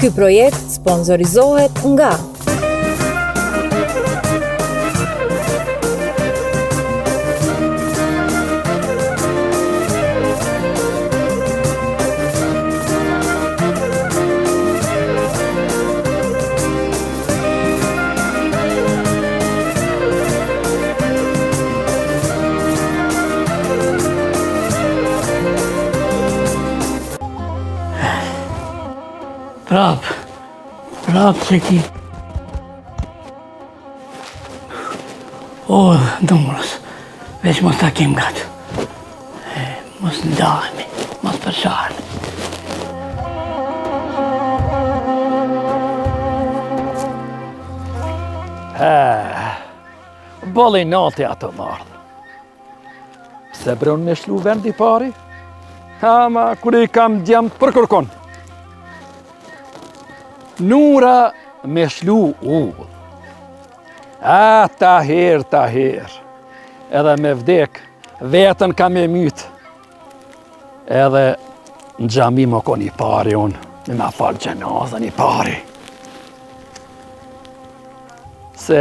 Ky projekt sponsorizohet nga Prap se ki. O, dumrës, veç mos ta kem gatë. Mos ndahemi, mos përshahemi. Boli nati ato mardhë. Se bron me shlu vendi pari? Ma kur I kam djemë për kërkon. Nura me shlu ullë. Ta her. Edhe me vdek, vetën ka me mytë. Edhe në gjami më ko një pari unë, me ma falë gjenaza një pari. Se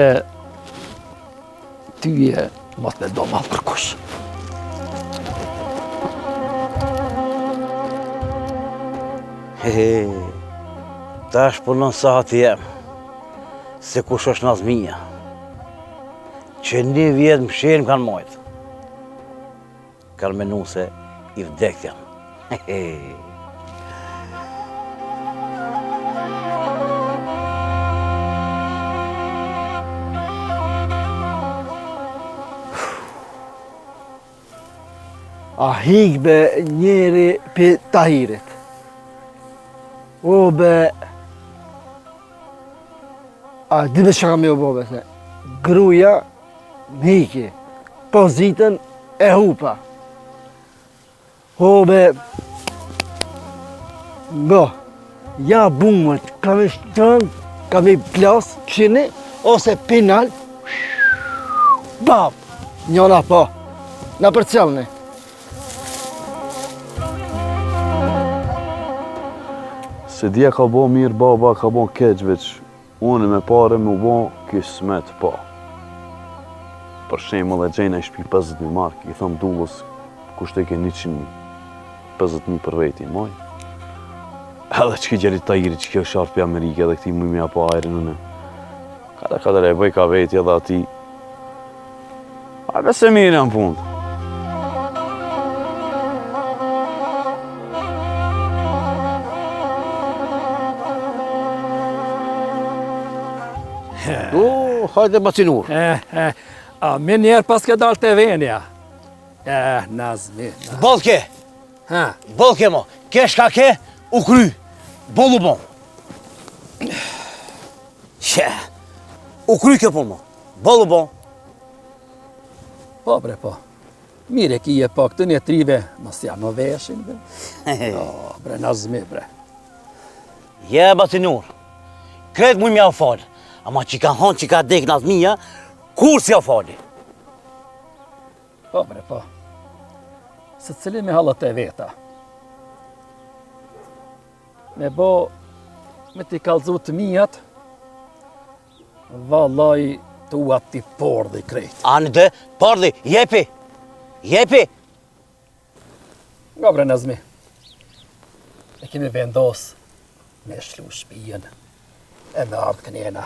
tyje mos me do malë për kush. Tash punon sahati jem, se kush është Nazmia, që 1 vjet më shenë kanë mojtë. Kanë menu se I vdekt jam. A hikbe njeri për Tahirit. O be... A di me shka me o bobe se gruja më hiki, pozitën e hupa. O be... Bo, ja bumët, kam e shtën, kam e plas, këshini, ose pinal, bab, njona po, na për cëllëni. Se dje ka bo mirë, baba ka bo keq veç. Unë me pare me bo kismet pa. Për shembull e gjejna I shpi 50.000 mark, I thëm dullës, kushte ke 150.000 për veti, moj. Edhe që ki gjerit Tahiri, që kjo sharpi Amerike, edhe këti mujmi apo ajrin une. Kada e bëj ka veti edhe ati. A bese mirë janë punë. Hajde Bacinur. A me njerë pas ke dalë të venja. Nazmi. Bolke. Bolke mo. Ke shka ke, u kry. Bolu bon. U kry ke punë mo. Bolu bon. Po bre po. Mire ki je pak të një trive, mos ja në veshin bre. Bre Nazmi bre. Bacinur. Kret mu mja u falë. Ama që ka hanë që ka dek Nazmia, kur si o fali? Po bre, po. Se cili me halët e veta. Me ti kalzu të mijat, vallaj të u ati pordhi krejt. Anë dhe, pordhi, jepi! Nga bre Nazmi, e kemi vendos me shlu shpijen, e me ardhë kënjena.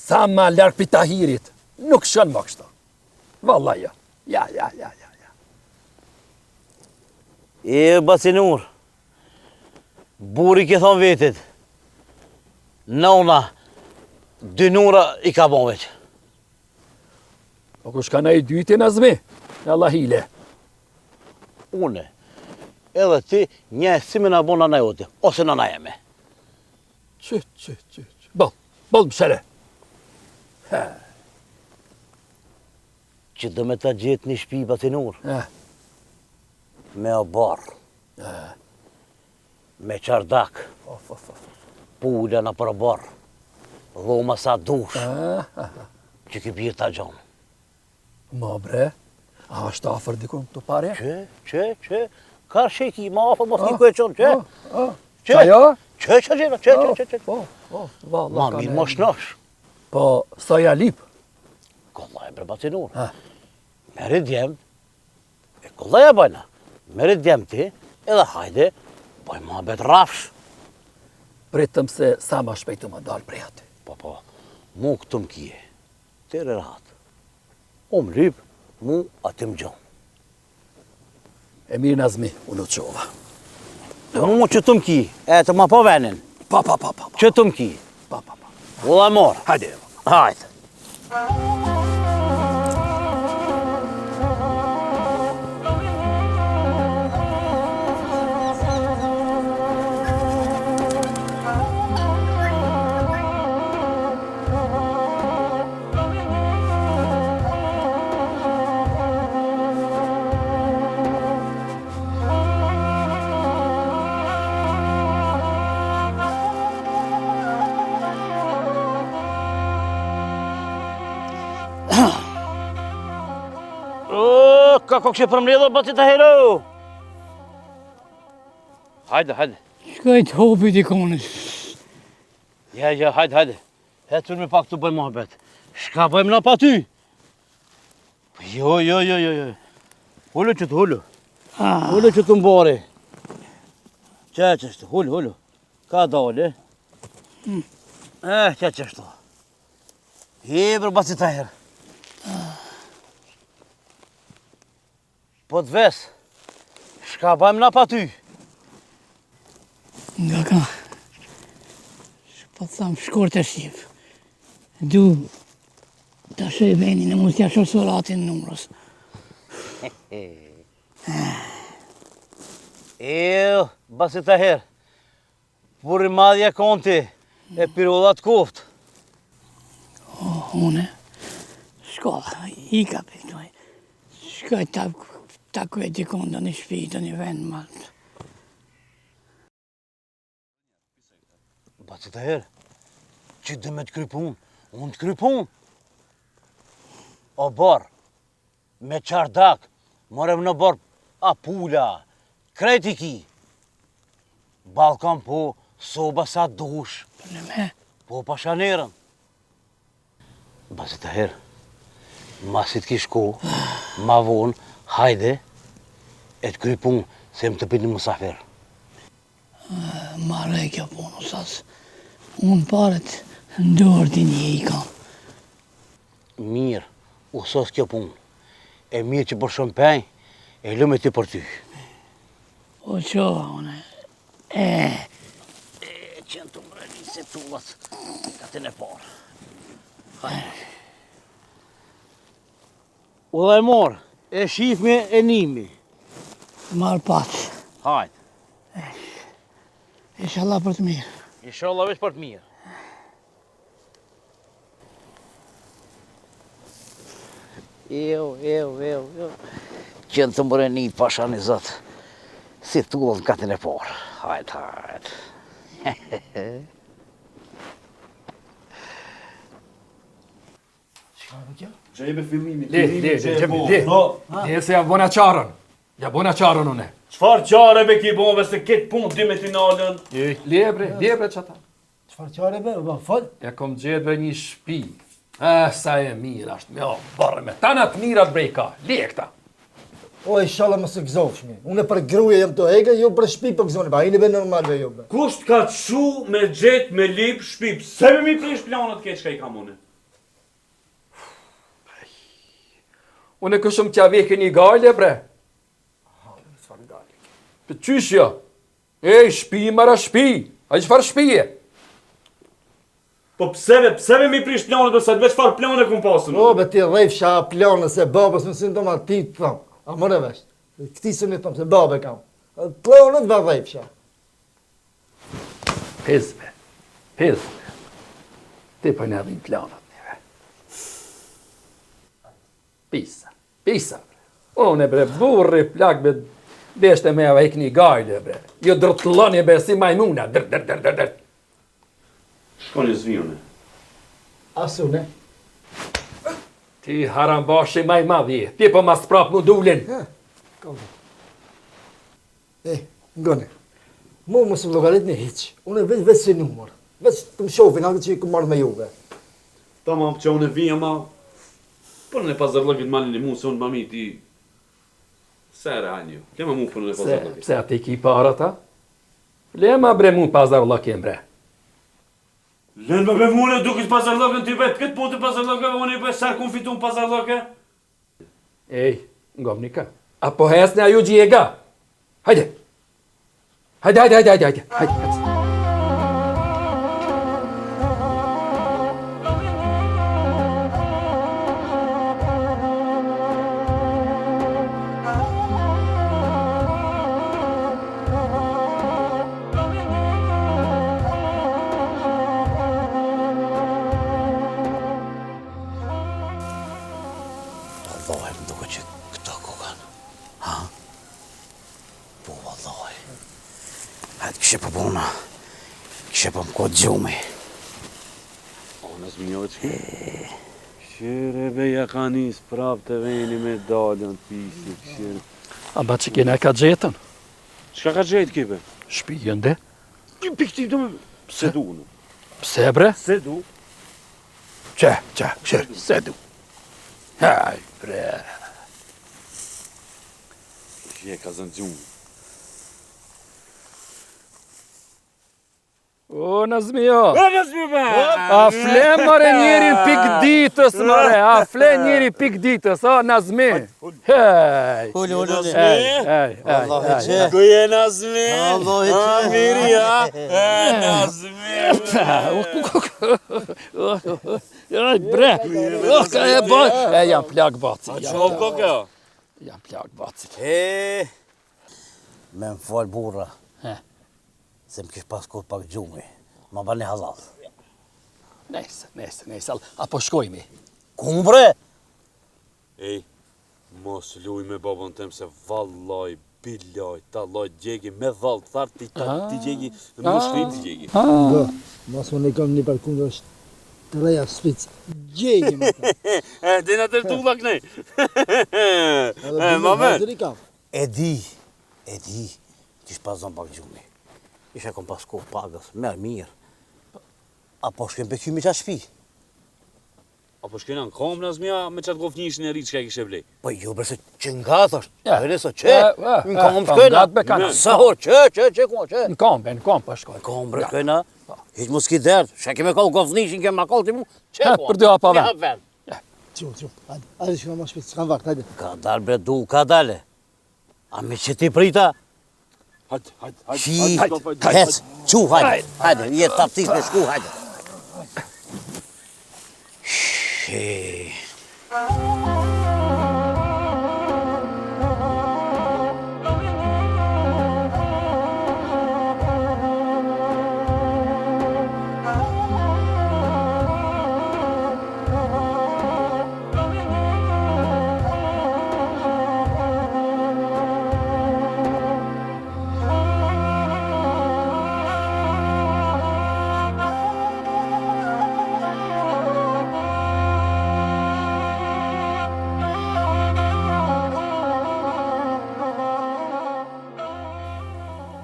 Sa ma lërë për Tahirit, nuk shënë më kështu. Vallaj, ja. Bacinur, buri ke thonë vetit, nona, 2 nura I ka bon veç. Po kush ka na I dyti Nazmi, në Allah hile. Une, edhe ti, një si me në bon në jote, ose në jeme. Që. Bol më shere. Që do me ta gjetë një shpi Bacinur. Me o barë. Me qardak. Pula në për barë. Dhoma sa dush. Që ki bjerë ta gjonë. Ma bre, a është afer dikun të pare? Që? Ka sheki, ma afer mos një kërë qonë, që? Qa jo? Që, që. Po, valla. Ma mirë ma shnash. Po, sa ja lip. Kolla e prebacinur. Mere djemt, e kolla e bajna. Mere djemti, edhe hajde, baj ma bet rafsh. Pritëm se sa ma shpejtu më dalë prej aty. Po, mu këtë më kje, tere rahat. O më lyp, mu aty më gjonë. E mirë Nazmi, unë të qova. Mu që të më ki, e të ma po venin. Pa. Që të më ki. Pa. Ulla morë. Hajde. Hajde. Ka kështë për mledho, bëti të hero. Hajde. Shkoj të hopi t'i konës. Ja, hajde. Hetur me pak të bëjmë muhabet. Shka bëjmë na pa ty? Jo. Hullu që të hullu. Hullu që të mbori. Që është, hullu. Ka dole. Që është. Hebër bëti të herë. Po të ves, shka bëjmë na pa ty? Nga ka. Po të thamë shkort e shqip. Du të shoj venin e mos t'ja shoj solatin në numrës. Basi të herë. Puri madhja konti e pirullat koft. Une, shkolla, i ka pëjtoj. Shkoj takoj t'i konda një shpi të një vend malë. Basi të herë, që dhe me t'krypun, unë t'krypun. O barë, me qardak, morem në barë, a pula, krejt i ki. Balkan po, soba sa dush. Për në me? Po pashanerën. Basi të herë, masit kish ko, ma vonë, hajde, e t'krypun, se më të pini musafir. Marre kjo punë, sas. Unë paret ndorë t'i një i kam. Mirë, usos kjo punë. E mirë që për shumë penj, e lëme ti për ty. O qoha, une. Qenë të mbreni se tullat, ka të në parë. Hajde. U dhe morë, e shifme e nimi. Marë patë. Hajde. Inshallah për të mirë. Inshallah veç për të mirë. Jo. Qenë të mbreni pasha një zëtë, si tullat ka të në parë. Hajde. Gjejme fillimin. Le se ja bona qarën. Ja bona qarën une. Qfar qare be ki bove se ketë punë dy me finalën? Lebre qëta. Qëfar qare be, ba, fal? Ja kom gjedve një shpi. Sa e mirë ashtë, me o barë me. Tanat mirat brejka, le këta. O, inshallah më se gëzofsh mi. Unë për gruja jam të hege, jo për shpi për gëzoni, ba, i një be normal be jo be. Kusht ka të shu me gjet me lip shpip? Se me mi prish planët keq ka i kam une? Une këshëm t'ja veke një gajle, bre. Për qyshja? Shpi mara shpi. A qëfar shpije? Po pse me mi prish planët dhe se të veç far planë e kum pasun? O, be ti rejfsha planë se babës më sinë toma ti të thamë. A mëre vesh. Këti së një thamë se babë kam. Planët dhe rejfsha. Pizme. Ti për në edhin planët njëve. Pisa. Unë bre, burri plak be deshte me ava ikni gajle bre. Jo drëtlonje be si majmuna. Dër. Shko një zvijune. Asune. Ti harambashi maj madhi. Ti po mas prap mu dulin. Ngone. Mu mos më llogarit në hiç. Unë vetë si numër. Vetë të më shohin atë që kam marrë me juve. Tamam që unë vija ma... Për në pazarlëkit malin e mu, se unë mami ti... Sere anjo, kema mu për në pazarlëkit. Pse ati ki para ta? Lema bre mu pazarlëkin bre. Len me be mune dukit pazarlëkën ti vetë, këtë punë të pazarlëkëve, unë i bëj sa kun fitu në pazarlëke? Ej, ngomnika. Apo hesne a ju gjega? Hajde. Hajde. Wallahi më duke që këto kokan. Ha? Po, wallahi. Hajtë kështë për puna. Kështë për më kodë gjume. O, nësë minjove që këshire beja ka njës prap të veni me dalën të pisi, këshire. A ba që kene ka gjetën? Qka ka gjejtë kipe? Shpijën de? Pikti të me... Se du në. Pse bre? Se du. Qe, se du. Haj, bre. Je ka zënë gjumë. O, Nazmio. A fle mare njeri pik ditës, mare. A fle njeri pik ditës, o, Nazmi. Hej. Hej. Kuj e Nazmi? Miri, ha? Nazmi. Aj, bre. Ka e boj. E, jam plak baci. Qovë koka? Jam plak baci. Me më falë burra. He. Se më kishë pas kohë pak gjume. Ma bani halal. Nese. Apo shkojmi. Ku bre? Ej, mos luj me babën tem se vallaj, billaj, talaj, gjegi, me dhall, tharë ti gjegi, në më shkrim ti gjegi. Nga, mas unë kam një balkon është të reja spicë. Gjegi më ta. Dina të rtulla kënej. E di, kishë pas zonë pak gjume. Isha kom pas kohë pagës, merë mirë. Apo shkem për kymi qa shpi? Apo shkena në kom, Nazmia, me qatë gofnjishin e rritë që ka kishe vlej. Po ju bërse që nga thosht, përëso që, në kom po, shkena. ngatë bekana. Sahor, që, Në kom, po shkoj. Në kom bre shkena, hiq mu s'ki derdë, që keme kallë gofnishin, keme kallë ti mu, që ko? Për dy hapa ven. Ja, ven. Qo, hajde shkona ma shpicë, s'kam vakt, hajde. Ka dalë bre du, ka dale. A me që ti prita? Hajde. Qi, hec, qu, hajde, jetë taptis me shku, hajde. Shee.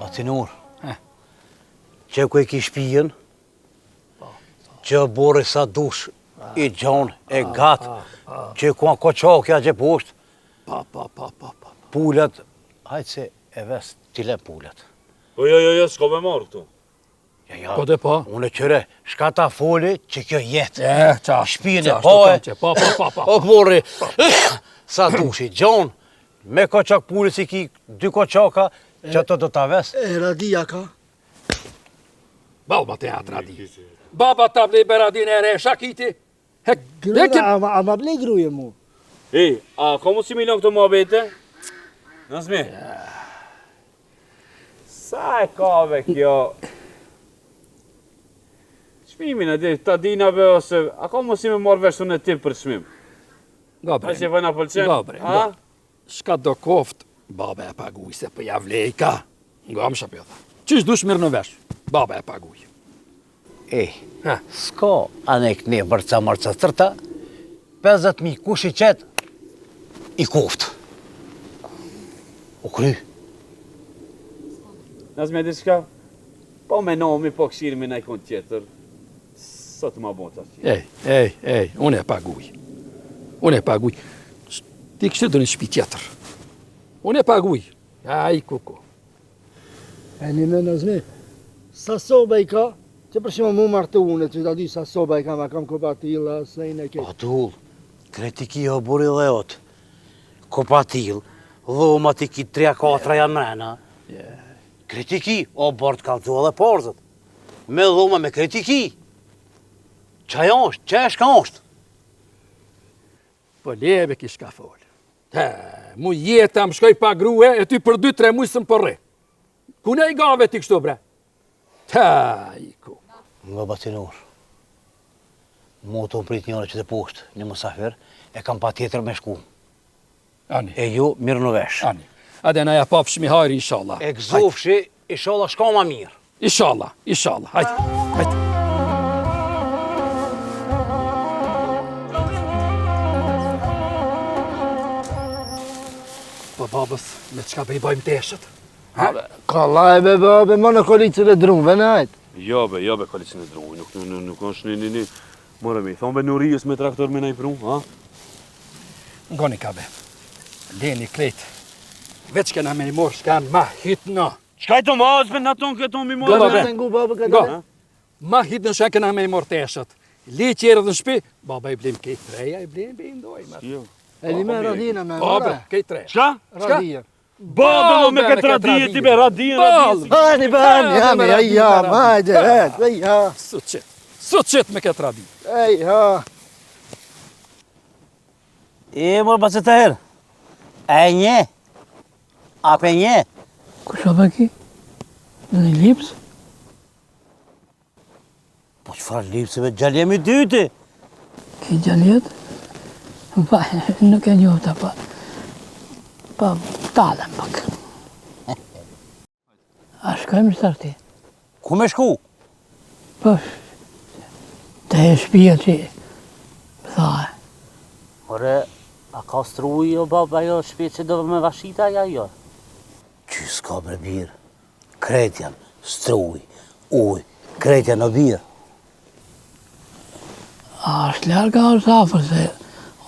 Atinur, që ku e ki shpijen, që borë sa dush, i gjonë, e gatë, që ku a koqokja që poshtë, pullet, hajtë se e ves t'ile pullet. Po jo, s'ko me marrë këtu. Ja, Po dhe po. unë qëre, shka ta foli që kjo jetë. Qa. Shpijen e poe, Po. o borë, sa dush i gjonë, me koqok pullet si ki, 2 koqoka, që të do t'a ves. E radia ka. Baba te atradi. Baba ta vle beradin e re, shakiti. Gruna, ama ble gruje mu. Ej, a ka mu si milion këto muhabete? Nazmi? Sa e kave kjo? Shmimin e di, ta dinave ose, a ka mu si me marrë vesh unë e tip për shmim? A Gabre. që vëna pëlqen? Gabre. A? Shka do koft, baba e paguj se për javlejka. Nga më shapjo tha. Qish dush mirë në vesh, baba e paguj. S'ka anek ne bërca marca tërta, 50.000 kush i qetë, i koft. U kry. Nazmi e di shka? Po me nomi, po këshirë me najkon tjetër. Sa të ma bon të ashtë. Ej, unë e paguj. Unë e paguj. Ti kështë do një shpi tjetër. Unë e paguj. Aj, kuku. E një me nëzmi, sa soba i ka, që përshima mu martë unë, që da di sa soba i ka, ma kam kopatila, se i në ke. Atull, kretiki o buri leot. Kopatil, dhoma ti ki 3-4 janë mrena. Kretiki o bord kaltu edhe porzët. Me dhoma me kretiki. Qaj është, që është ka është? Po leve kish ka folë. Mu jetë më shkoj pa grue, e ty për 2-3 mujë së më përre. Kune i gave ti kështu, bre? Iku. Nga bacinur. Mu të prit njëre që të poshtë, një musafir, e kam pa tjetër me shku. Ani. E ju, mirë në vesh. Ani. Ade na ja papshmi hajri, inshallah. E gëzofshi, inshallah shka ma mirë. Inshallah. Hajde. Po babës, me qka be i bajmë teshët? Ka lajbe, babe, ma në kolicën e drumve, në ajtë. Jo be kolicin e druj, nuk është një. More me i thonë be Nurijës me traktor me nej pru, ha? Ngoni ka be. Leni kret. Veç kena me i morë shkan ma hitna. Qka i të mazbe në tonë këto mi Go, morë? babe. Ngu, babe, ka Go. dhe. Ma hitna shkan kena me i morë teshët. Le qerë dhe në shpi, baba i blim kejt treja, i blim bindoj. Jo. E një me radhina me Babe, mëre. kejt treja. Qka? Radhia. Babe, me këtë radije ti be, radije. Bani, jam, hajde, ja. Suqet me këtë radi. Ja. E, mërë basi të herë. E një. Ape një. Kusha pa ki? Në një lipsë? Po qëfar lipsëve gjaljem i dyti? Ki gjaljet? Pa, nuk e njofta, pa talem pak. A shkojmë shtarti? Ku me shku? Po, të e shpia që thahe. Ore, a ka struj o baba jo shpje që do me vashita ja jo? Që s'ka bre birë? Kretjan, struj, uj, kretjan o birë. A është larga o është afer, se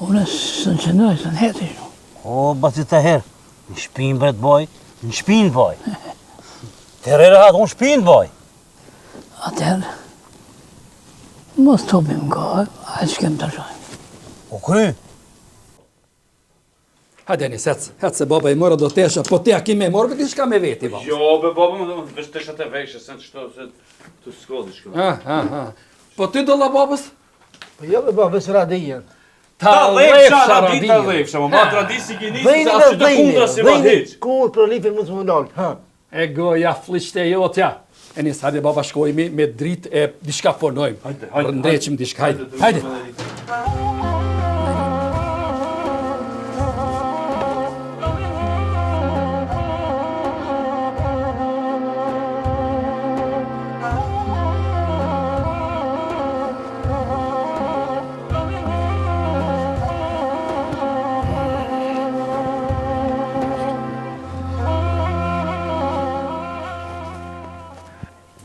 unë së në qëndoj, së në heti shumë. O, basi të herë, në shpinë bret boj, në shpinë boj. Të herë hatë, unë shpinë boj. Atëherë, mos të obim ka, a që kem të shojmë. U kry. Hajde një hecë se baba i morë do tesha, po te a ki me morë, ti shka me veti, baba. Jo be, baba, më dhe vesh të shate vejshë, se në qëto, se të s'kodi shko. Po ti do la babës? Po jo, babe, së radhia. Ta lefsha radija. Ta lefsha, ma tradisi gjeni, se Vejni ashtë të kundra si ma heq. Kur për lifin mund të më ndalë. E goja flishte jotja. E njës, hajde baba shkojmi me dritë e dishka ponojmë. Hajde. Rëndreqim dishka, hajde.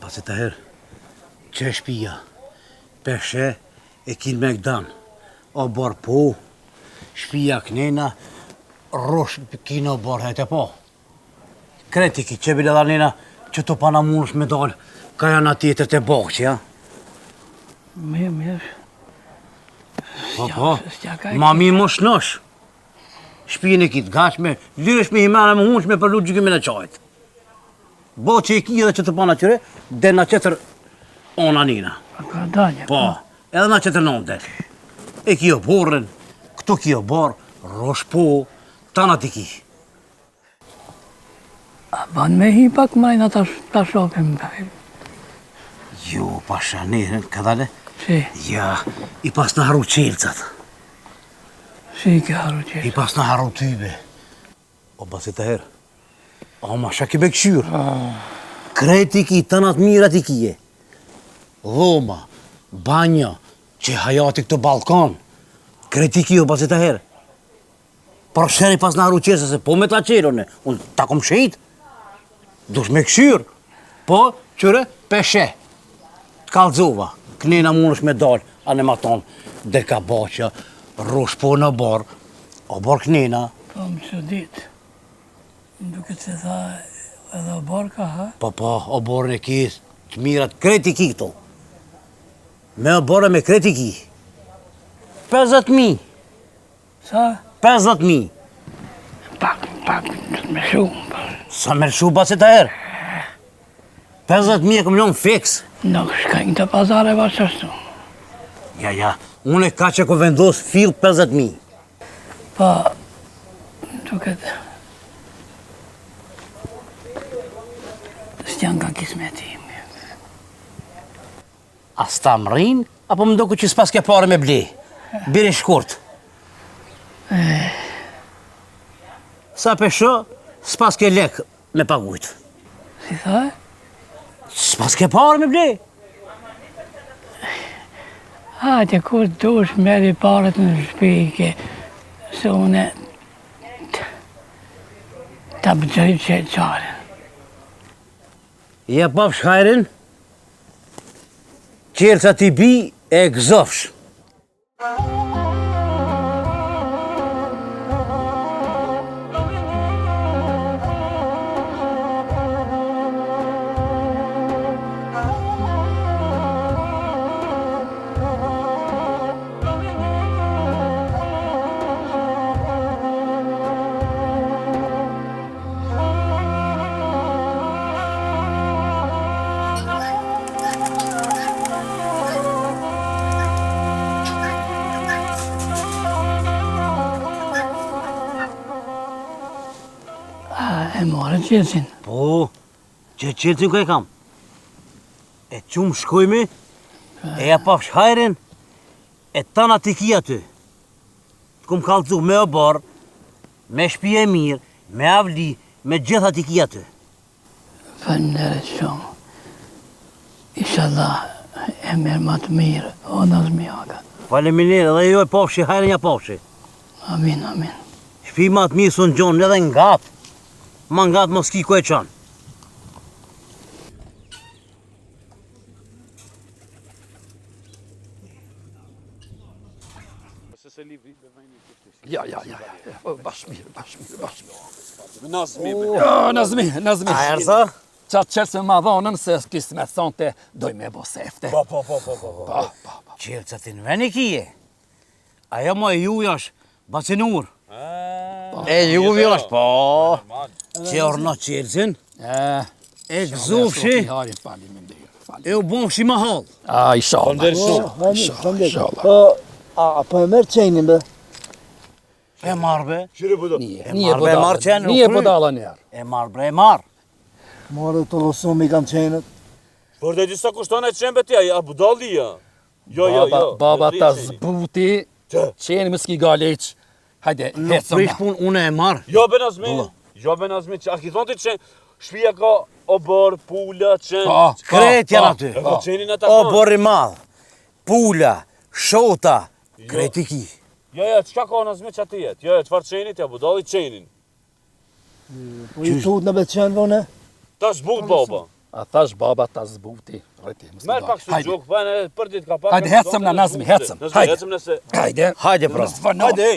Pasi të herë, që e shpia, peshe e kin me gdan, o borë po, shpia knena, rosh kina o borë hajte po. Kreti ki që bile dha nena që të pana munësh me dalë, ka janë atjetër të bokë që, ja? Mirë. Po, ma mi më shnosh. Shpijën e kitë gashme, lyresh me himana me hunshme për lu gjykimin e qajtë. Bo që i ki edhe që të pana qëre, dhe na qëtër ona nina. Ka dalje. Po, edhe na qëtër non del. E ki o borën, këtu ki o borë, rosh po, tana ti ki. A ban me hi pak majna ta shopim. Jo, pasha nërën, këdale? Si, Ja, i pas në haru qelcat, si ke haru i qesh. pas në haru tybe. O basi të herë, o ma shaki me këshyrë. Kreti ki, tanat mirat i kije. Dhoma, banja, që hajati këtë balkan. Kreti ki o basi të herë. Por sheri pas në haru qelca, se po me ta qelone, unë ta kom shejt. Dush me këshyrë. Po, qëre, Peshe, të kalzova, knena mund është me dalë, anë ma tonë, dhe ka baqa, rosh po në barë, o barë knena. Po më që ditë, duke se tha edhe o barë ka ha? Po, o barën e ki, të mirat, kreti ki këto. Me o barë me kreti ki. 50.000. Sa? 50.000. Pak, me shumë. Sa me shu basit të herë? 50.000 e këmë ljonë fix. Nuk shkajnë të pazare va qështu. Ja, unë e ka që ko vendos fill 50.000. Pa, duket... S'jan ka kismeti imi. A sta më rinë, apo më doku që s'pas ke pare me ble? Biri shkurt. Sa pesho, s'pas ke lek me pagujt. Si tha? S'pas ke pare me ble? Hajde, kur dush meri paret në shpike, se une ta bëgjoj që e qarën. Ja pap shkajrin, qelca t'i bi e gëzofsh. E marë qelësin. Po, që qelcin ku e kam. E qumë shkojme, e ja pap shkajrin, e tana t'i ki aty. T'kum kalcu me o barë, me shpije mirë, me avli, me gjitha t'i ki aty. Falënderit shumë. Inshallah, e merë ma të mirë, o Nazmi Aga. Faleminderit, edhe jo e pafshi, hajrin ja pafshi. Amin. Shpi ma të mirë sun gjonë, edhe ngatë. Ma ngatë mos ki ku e qanë. Ja. Bashmir. Nazmi. Nazmi. A erësa? Qatë qelë se ma dhonën se kisë me thonte, doj me bo sefte. Po. Qelë që ti në veni kije. Ajo mo e juja është bacinur. E juvi është, po. Që orno qelësin, e gëzufshi, e u bonshi ma halë. Inshallah. Po e merë qenin be? E marrë be. Nije budala njerë. E marrë bre, e marrë. Marrë të losum i kanë qenët. Por dhe disa kushton e qenë betja, a budallia. Jo. Baba ta zbuti, qeni më s'ki galeq. Hajde, Në prish pun, une e marrë. Jo be Nazmi, që a ki thonë ti qenë, shpia ka o bërë, pula, qenë. Kret janë aty. E ka qenin e O takon. borri madhë, pula, shota, kreti ki. Jo, qka ka Nazmi që ati jetë? Jo, qfar qenit, ja budali qenin. Po i tut në betë qenë vone? Ta zbut baba. A thash baba ta zbuti. Merë pak së gjokë, pa në për dit ka pak. Hajde, hecëm na Nazmi, hecëm. Hajde. Hecëm nëse. Hajde, pra. Hajde,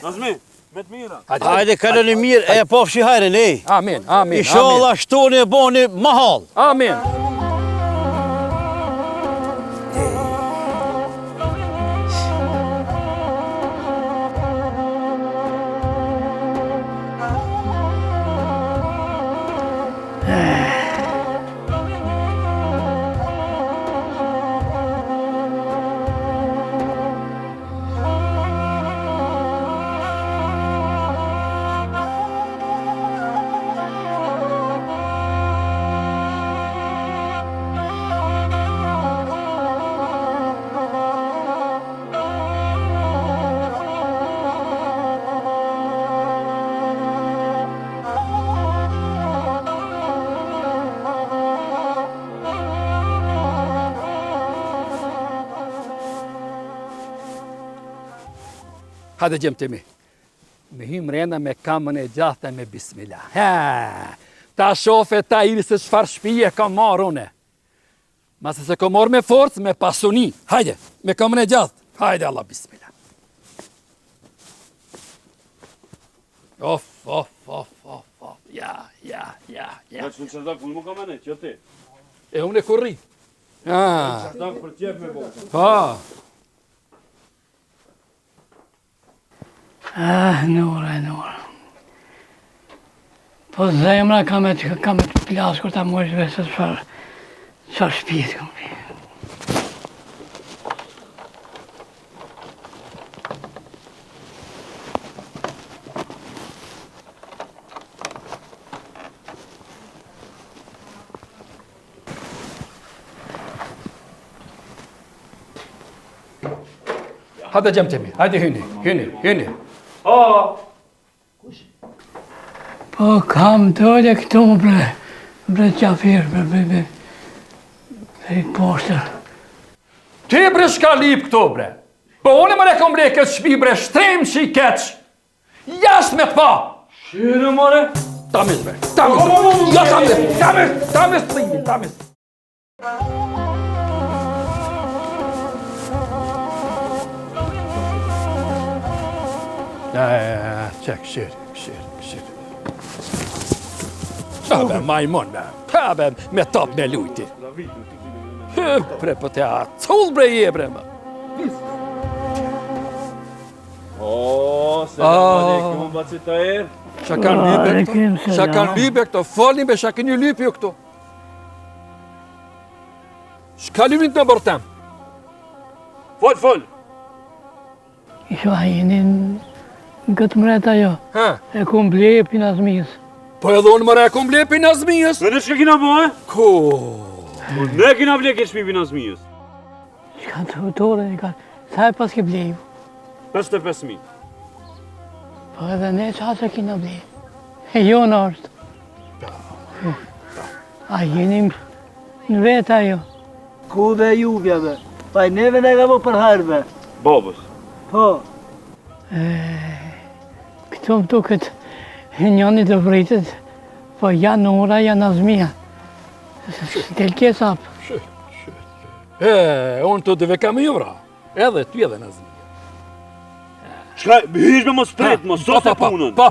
Nazmi, me të mira. Hajde, kaloni mirë, e pafshi hajrin, ej. Amin. Inshallah shtoni e boni mahal. Amin. Hajde gjemë të mi. Me hymë rena me kamën e gjathë me bismillah. Ta shofe ta iri se çfarë shpije ka marrë une. Mase se ko morë me forcë, me pasuni. Hajde, me kamën e gjatë. Hajde, Allah, bismillah. Of. Ja. Shumë çardak, unë më kam anë, që ti. E unë e kurri. Çardak për qef me bo. Pa. Nora. Po zemra kam e të plasë kur ta mojsh vesë çfarë shpjetë kam pi. Hajde gjemtemi, hajde hyni. Po kam dole këtu bre qafir, bre i poshtër. Ti bre shka lip këto bre. Po unë më rekom ble këtë shpi bre shtrem që i keq. Jashtë me të pa. Shire, more. Tamis bre, tamis. Ja tamis të dhimi, tamis. Çek, këshir. Be, majmon, be, me top me lujti. Bre, po te a cull bre je, bre, ma. Selam aleikum, baci të erë. Qa kanë lype këto, folin be, qa kënjë lype ju këto. Shka lypin të më bërtem? Fol. Isho a jeni në këtë mreta jo. E kum ble për Nazmijës. Po edhe unë më rekom ble për Nazmijës. Në shka kina bo, e? Ko? Ne kina ble ke shpipi Nazmijës. Shka të hëtore, sa e pas ke ble ju. 55.000. Po edhe ne qa kina ble. E jo në është. A jeni në veta jo. Ku dhe juvja be? Pa i neve ne ka po për herbe. Babës. Po. Këto më duket njëni të vritet, po ja Nora, ja Nazmija. Del kesap. Unë të dëve kam ju vra. Edhe ty edhe Nazmija. Shka, hysh me mos pret, mos sot e punën. Pa.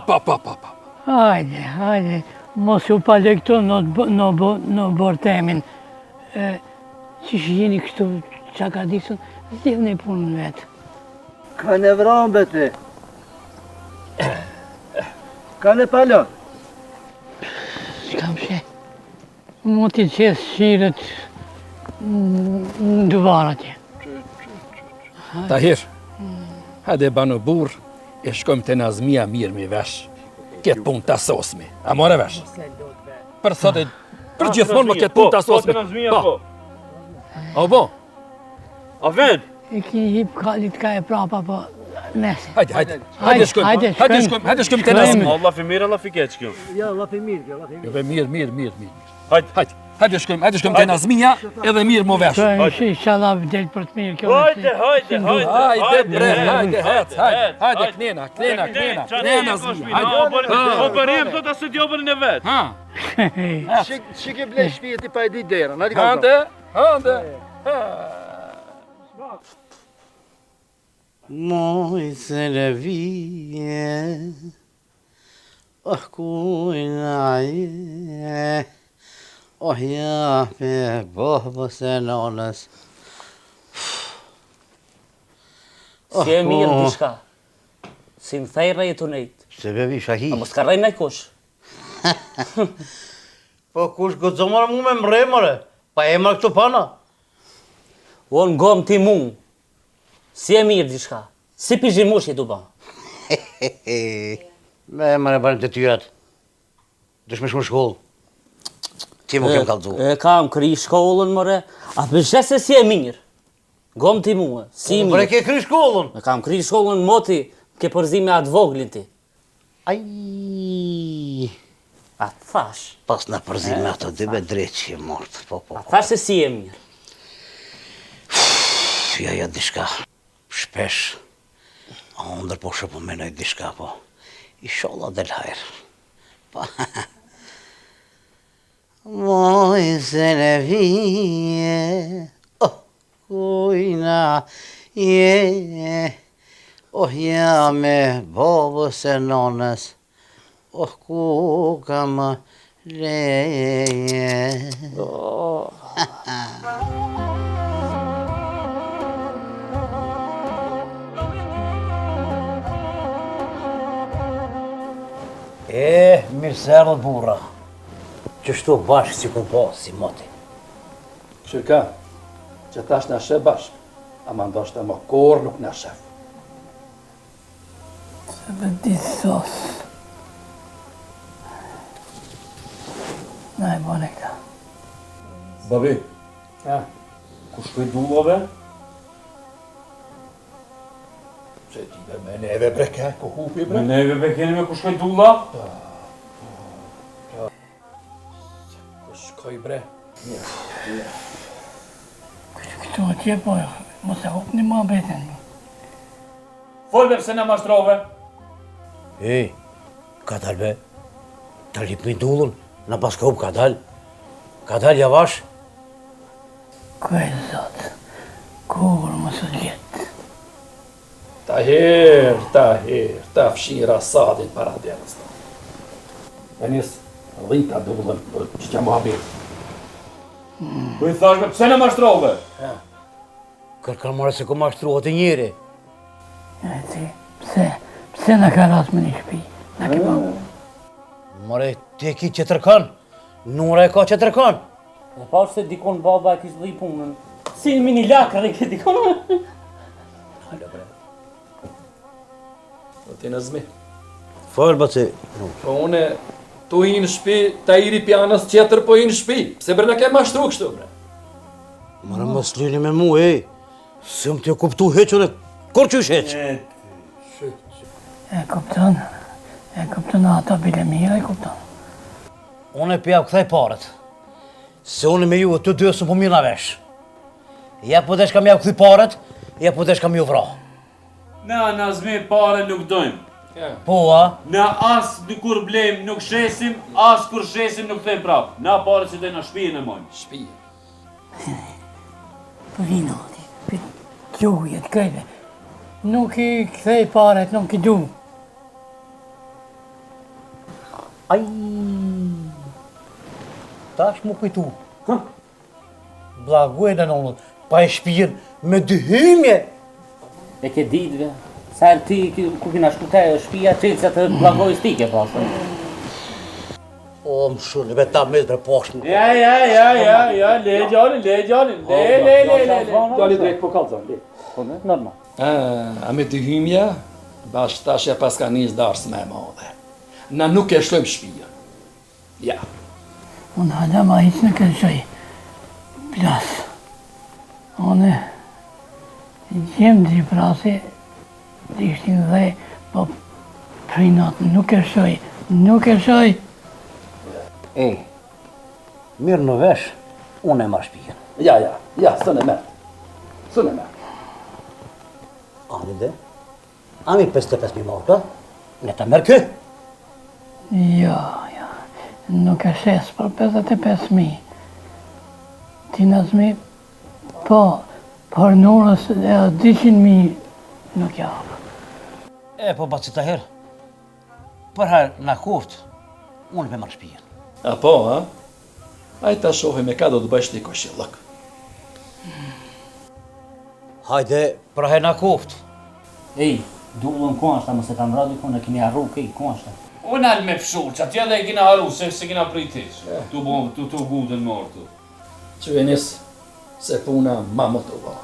Hajde, mos u pale këto në bortemin. Qish jeni kështu qa ka dikësën, zdivë një punën vetë. Ka në vranë bete. Ka në palon. Shkam she. Mu t'i qesë shirët në duvarat je. Tahir, hajde banu burë, e shkojmë të Nazmija mirë mi vesh. Këtë punë të asosmi. A more vesh? Për sot e... Për gjithmonë më këtë punë të asosmi. Po, të Nazmija, po. O bo? A ven? E ki hip kalit ka e prapa, po nese. Hajde shkojmë të Nazmija. Allah fi mirë, Allah fi keq kjo. Ja, lafi mirë kjo, lafi mirë. Jo, mirë. Hajde. Hajde shkojmë të Nazmija edhe mirë më vesh. Inshallah del për të mirë kjo. Hajde bre, hajde, knena, Nazmija. Po përim të të së djobën e vetë. Shike ble shpijeti pa e di dera, nari ka pra. Hande. Moj se le vije, kujna je, ja pe babës e nanës. Si e mirë dishka, si më thejra jetu nejtë. Se bebi shahi. A mos ka rejnë kush. Po kush gëzomar mu me mre, more, pa emra këtu pana. Unë gom ti mu, si e mirë dishka, si pizhimush jetu ba. Me emra e barim të tyrat. Dush me shumë shkollë. Ti mu kem kalëzu. E kam kry shkollën, more, a përshë se si e mirë. Gom ti mu, si Por e mirë. ke kry shkollën. E kam kry shkollën moti, ke përzime atë voglin ti. Aj, A të thash. pas në përzime ato dybe drejtë që je mortë. Po. A thash se si e mirë. Ja, dishka. Shpesh. A ndër po shë po menoj dishka, po. Inshallah del hajrë. Po. Moj se ne vije, oh, kujna je, oh, ja me babës e nonës, oh, ku ka më leje. Mirë se erdhët burra. Qështu bashkë si kun po, si moti. Shirka, që tash në shef bashkë, ama ndoshta më kur nuk në shef. Se me ditë sos. Na e bone këta. Babi, Ja, ku shkoj dullove? që ti be me neve bre ke, ku hupi Me bre? neve be keni me ku shkoj dulla? Ku shkoj bre? Këtu atje po, mos e hop një ma beten. Folbe pse në mashtrove? Ej, ka dal be, ta lip me dullun, na pas ka up ka dal javash. Kuj zot, kur mos e gjetë. Ta fshira sadin para djerës. E njës, rrita dullën, që që më habir. Po i thashme pse në mashtrove? Kërkan more se ku mashtruat e njëri. E ti, pse në ka ras me një shpi? Në ke pa More, ti e ki që tërkan, nura e ka që tërkan. E pa se dikon baba e kishtë dhe i punën. Si në mini lakër e ke dikon. Halo bre. Do ti në zmi. Falë baci. Po une, tu hi në shpi, ta iri pjanës qeter po hi në shpi. Pse bre në ke mashtru kështu bre? More mos lini me mu, ej. Se më t'ju kuptu heqën e kur që heq. E kupton ata bile mira e kupton. Unë e pja këthej paret. Se unë me ju e të dy së po mirë në vesh. Ja po desh kam ja këthi paret, ja po desh kam ju vra. Na, zmi pare nuk dojmë. Po, a? Na as në kur blejmë nuk shesim, as kur shesim nuk thejmë prapë. Na pare që dojnë në shpijen e mojnë. Shpi. Po vino, për gjuhjet, krejve. Nuk i kthej paret, nuk i du. Aj, tash mu kujtu. Blaguaj në nonët, pa e shpijen me dyhymje. E ke ditëve. Sa e ti ku kina shkutej shpia, qëtë se të plagoj stike pasë. O, më shumë, me ta mes bre poshtë. Ja, le gjallin. Dali drejt po kalzon, le. Po me, normal. A me dy hymja, bashkë tash ja pas ka njës darës me madhe. Na nuk e shlojmë shpija. Ja. Unë hala ma hiç në kërshoj. Plas. Unë gjem dhi prasi, dishtin dhe, po prinat nuk kërshoj. Ej, mirë në vesh, unë e ma shpijen. Ja, së në mërë. Ani dhe? Ami 55.000 marka, ne ta merë kë? Ja, nuk e shes për 55.000. Ti në zmi, po, për nurës e 200.000 nuk japë. E, po baci ta herë, për herë në kuft, unë me marë shpijen. A po, ha? Ajë ta shohim e ka do të bëjsh t'i koshillëk. Hajde, për herë në kuft. Ej, dullën kuashta, mëse ta mra dikon e kini arru kej kuashta. Unë alë me pëshur, që atje dhe e kina haru, se kina pritish. Tu gudën më orë tu. Që e njës, se puna ma më të va.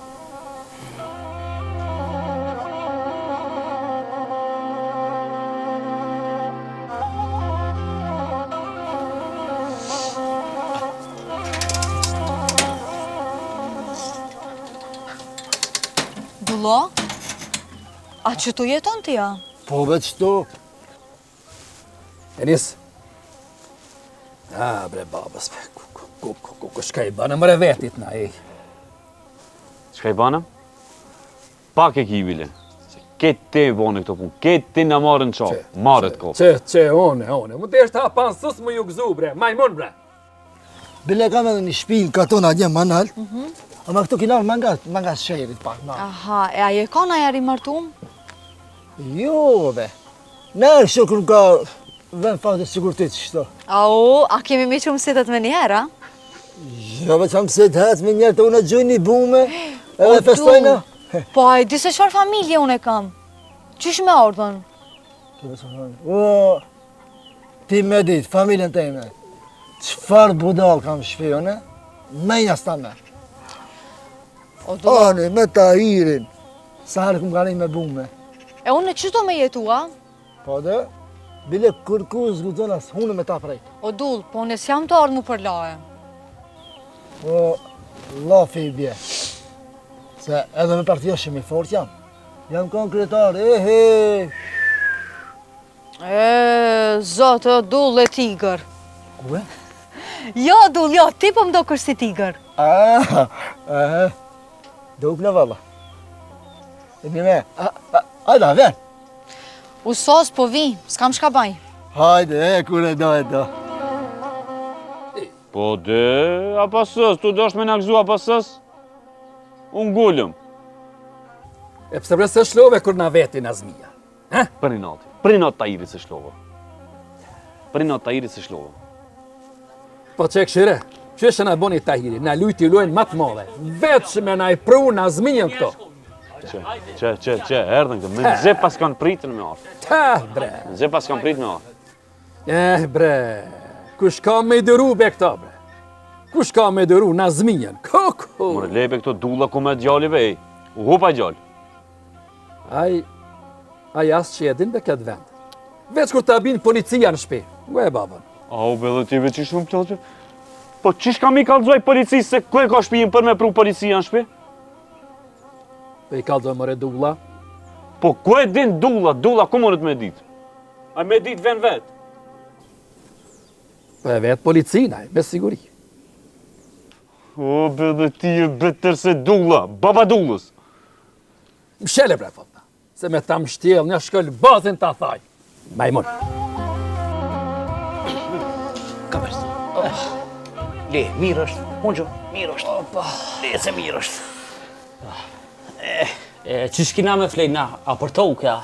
Dullo? A që tu jeton ti, ja? Po veç to. E njës? Bre babës, ku shka i banë mëre vetit na, ej. Çka i banëm? Pak e ki bile. Ketë ti bone këto punë, ketë ti në marrën qapë, marrët ko. Që, une, mu të eshtë hapan sus më ju gëzu, bre, majmun, bre. Bile kam edhe një shpinë katona dje më nalt. Ama këtu kina manga sherit pak. Aha, e ajo e ka na jari martum? Jo, be. Ne është kur ka vend fakt të sigurtit shto. Au, a kemi me që mësetet me njerë, a? Jo, be që mëset hec me njerë të unë gjoj një bume, edhe festojnë. Po, a e di se qëfar familje unë e kam? Qysh me ardhën? O, ti me dit, familjen të ime. Qëfar budal kam shpion, e? Menja s'ta me. Ani, me Tahirin. Sa herë këm kanë me bume. E unë që do me jetua? Po dhe, bile kërku zgudzon as hunë me ta prejt. O dull, po unë s'jam të ardhë mu për laje. O, lafi i bje. Se edhe me partia shumë i fort jam. Jam konkretar, Zotë, dull e tigër. Ku e? Jo, dull, jo, ti po m'do kërë si tigër. Duk në valla. E një me, ajda, ven. Usos po vi, s'kam shka baj. Hajde, kure do. Po de, a pasës, tu dosh me në gëzu a pasës? Unë gullëm. E pse bre se shlove kur na veti Nazmia? Prinat Tahiri se shlova. Prinat Tahiri se shlova. Po që këshire, që shë na boni Tahiri, na lujti lujnë matë modhe. Vetë që me na i pru Nazmiën këto. Që, erdhen këtë, me nëzhe pas kanë pritën me arë. Ta, bre. Nëzhe pas kanë pritë me arë. Bre, kush ka me i dëru be këta, bre? Kush ka me i dëru Nazmiën? Koko. Mërë lepe këto dulla ku me djallive, u hupa gjallë. Aj asë që edin be këtë vend. Veç kur ta binë policia në shpi. Gue e babën. Au, be dhe ti veç ishtë më platë. Po qish kam i kalzoj policisë se kë e ka shpijin për me pru policia në shpi? Pe i kalzoj mëre dulla. Po ku e din dulla, ku mënët me dit? A me dit ven vet? Po e vetë policina, me siguri. O, be dhe ti e betër se dulla, baba dullës. Mshele bre, fotna. Se me ta mshtjel një shkoll bazin ta thaj. Majmon. Ka përst. Le, mirë është. Unë që, mirë është. Le, se mirë është. Qish kina me flejna, a për to kja?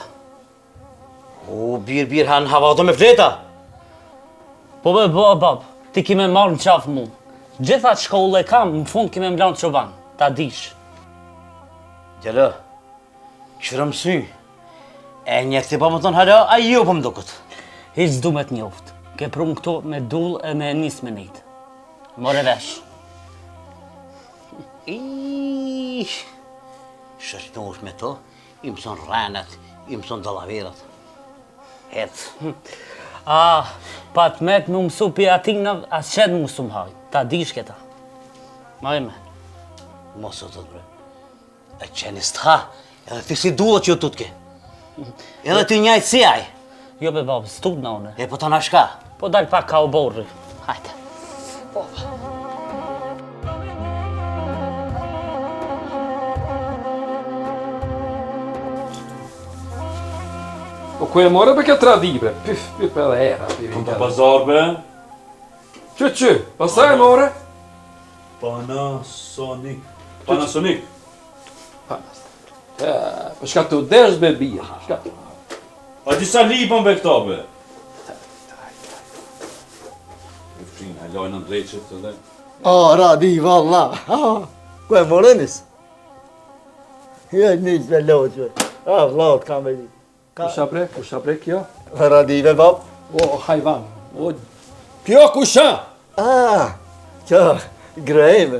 O, birë, hanë havato me fleta. Po be, bab, ti kime marrë në qafë mu. Gjitha që ulle kam, në fund kime mlanë qoban, ta dish. Gjellë, qërë mësy. E njëkë ti pa më tonë hala, a jo pa më do këtë. Hiç du me të njoftë. Ke prunë këto me dull e me nis me nejtë. More vesh. Shërshnosh me to, i mëson rrenat, i mëson dalaverat. Hetë. Pat met me mësu për atinëv, as qenë mësu më haj. Ta dish këta. Ma e me. Mos o të bre. E qeni s'tha, edhe ti si duhet që jo tutke. Edhe ti njajtë si aj. Jo be babë, stud në une. E po të nashka. Po dal pak ka u borri. Hajde. Po ku e more be këtë radive? Pyf edhe era. Po të pazar be? Që, pasaj e more? Panasonic. Po shka të desh be bia. A disa lipën be këta be? E fshin, e lojnë në dreqet të dhe. Radi, valla. Ku e more nis? Jo, nis me loqë. Vllaut kam e di. Kusha bre kjo? Radive, bab. O, hajvan. O, kjo kusha? Kjo, grejme.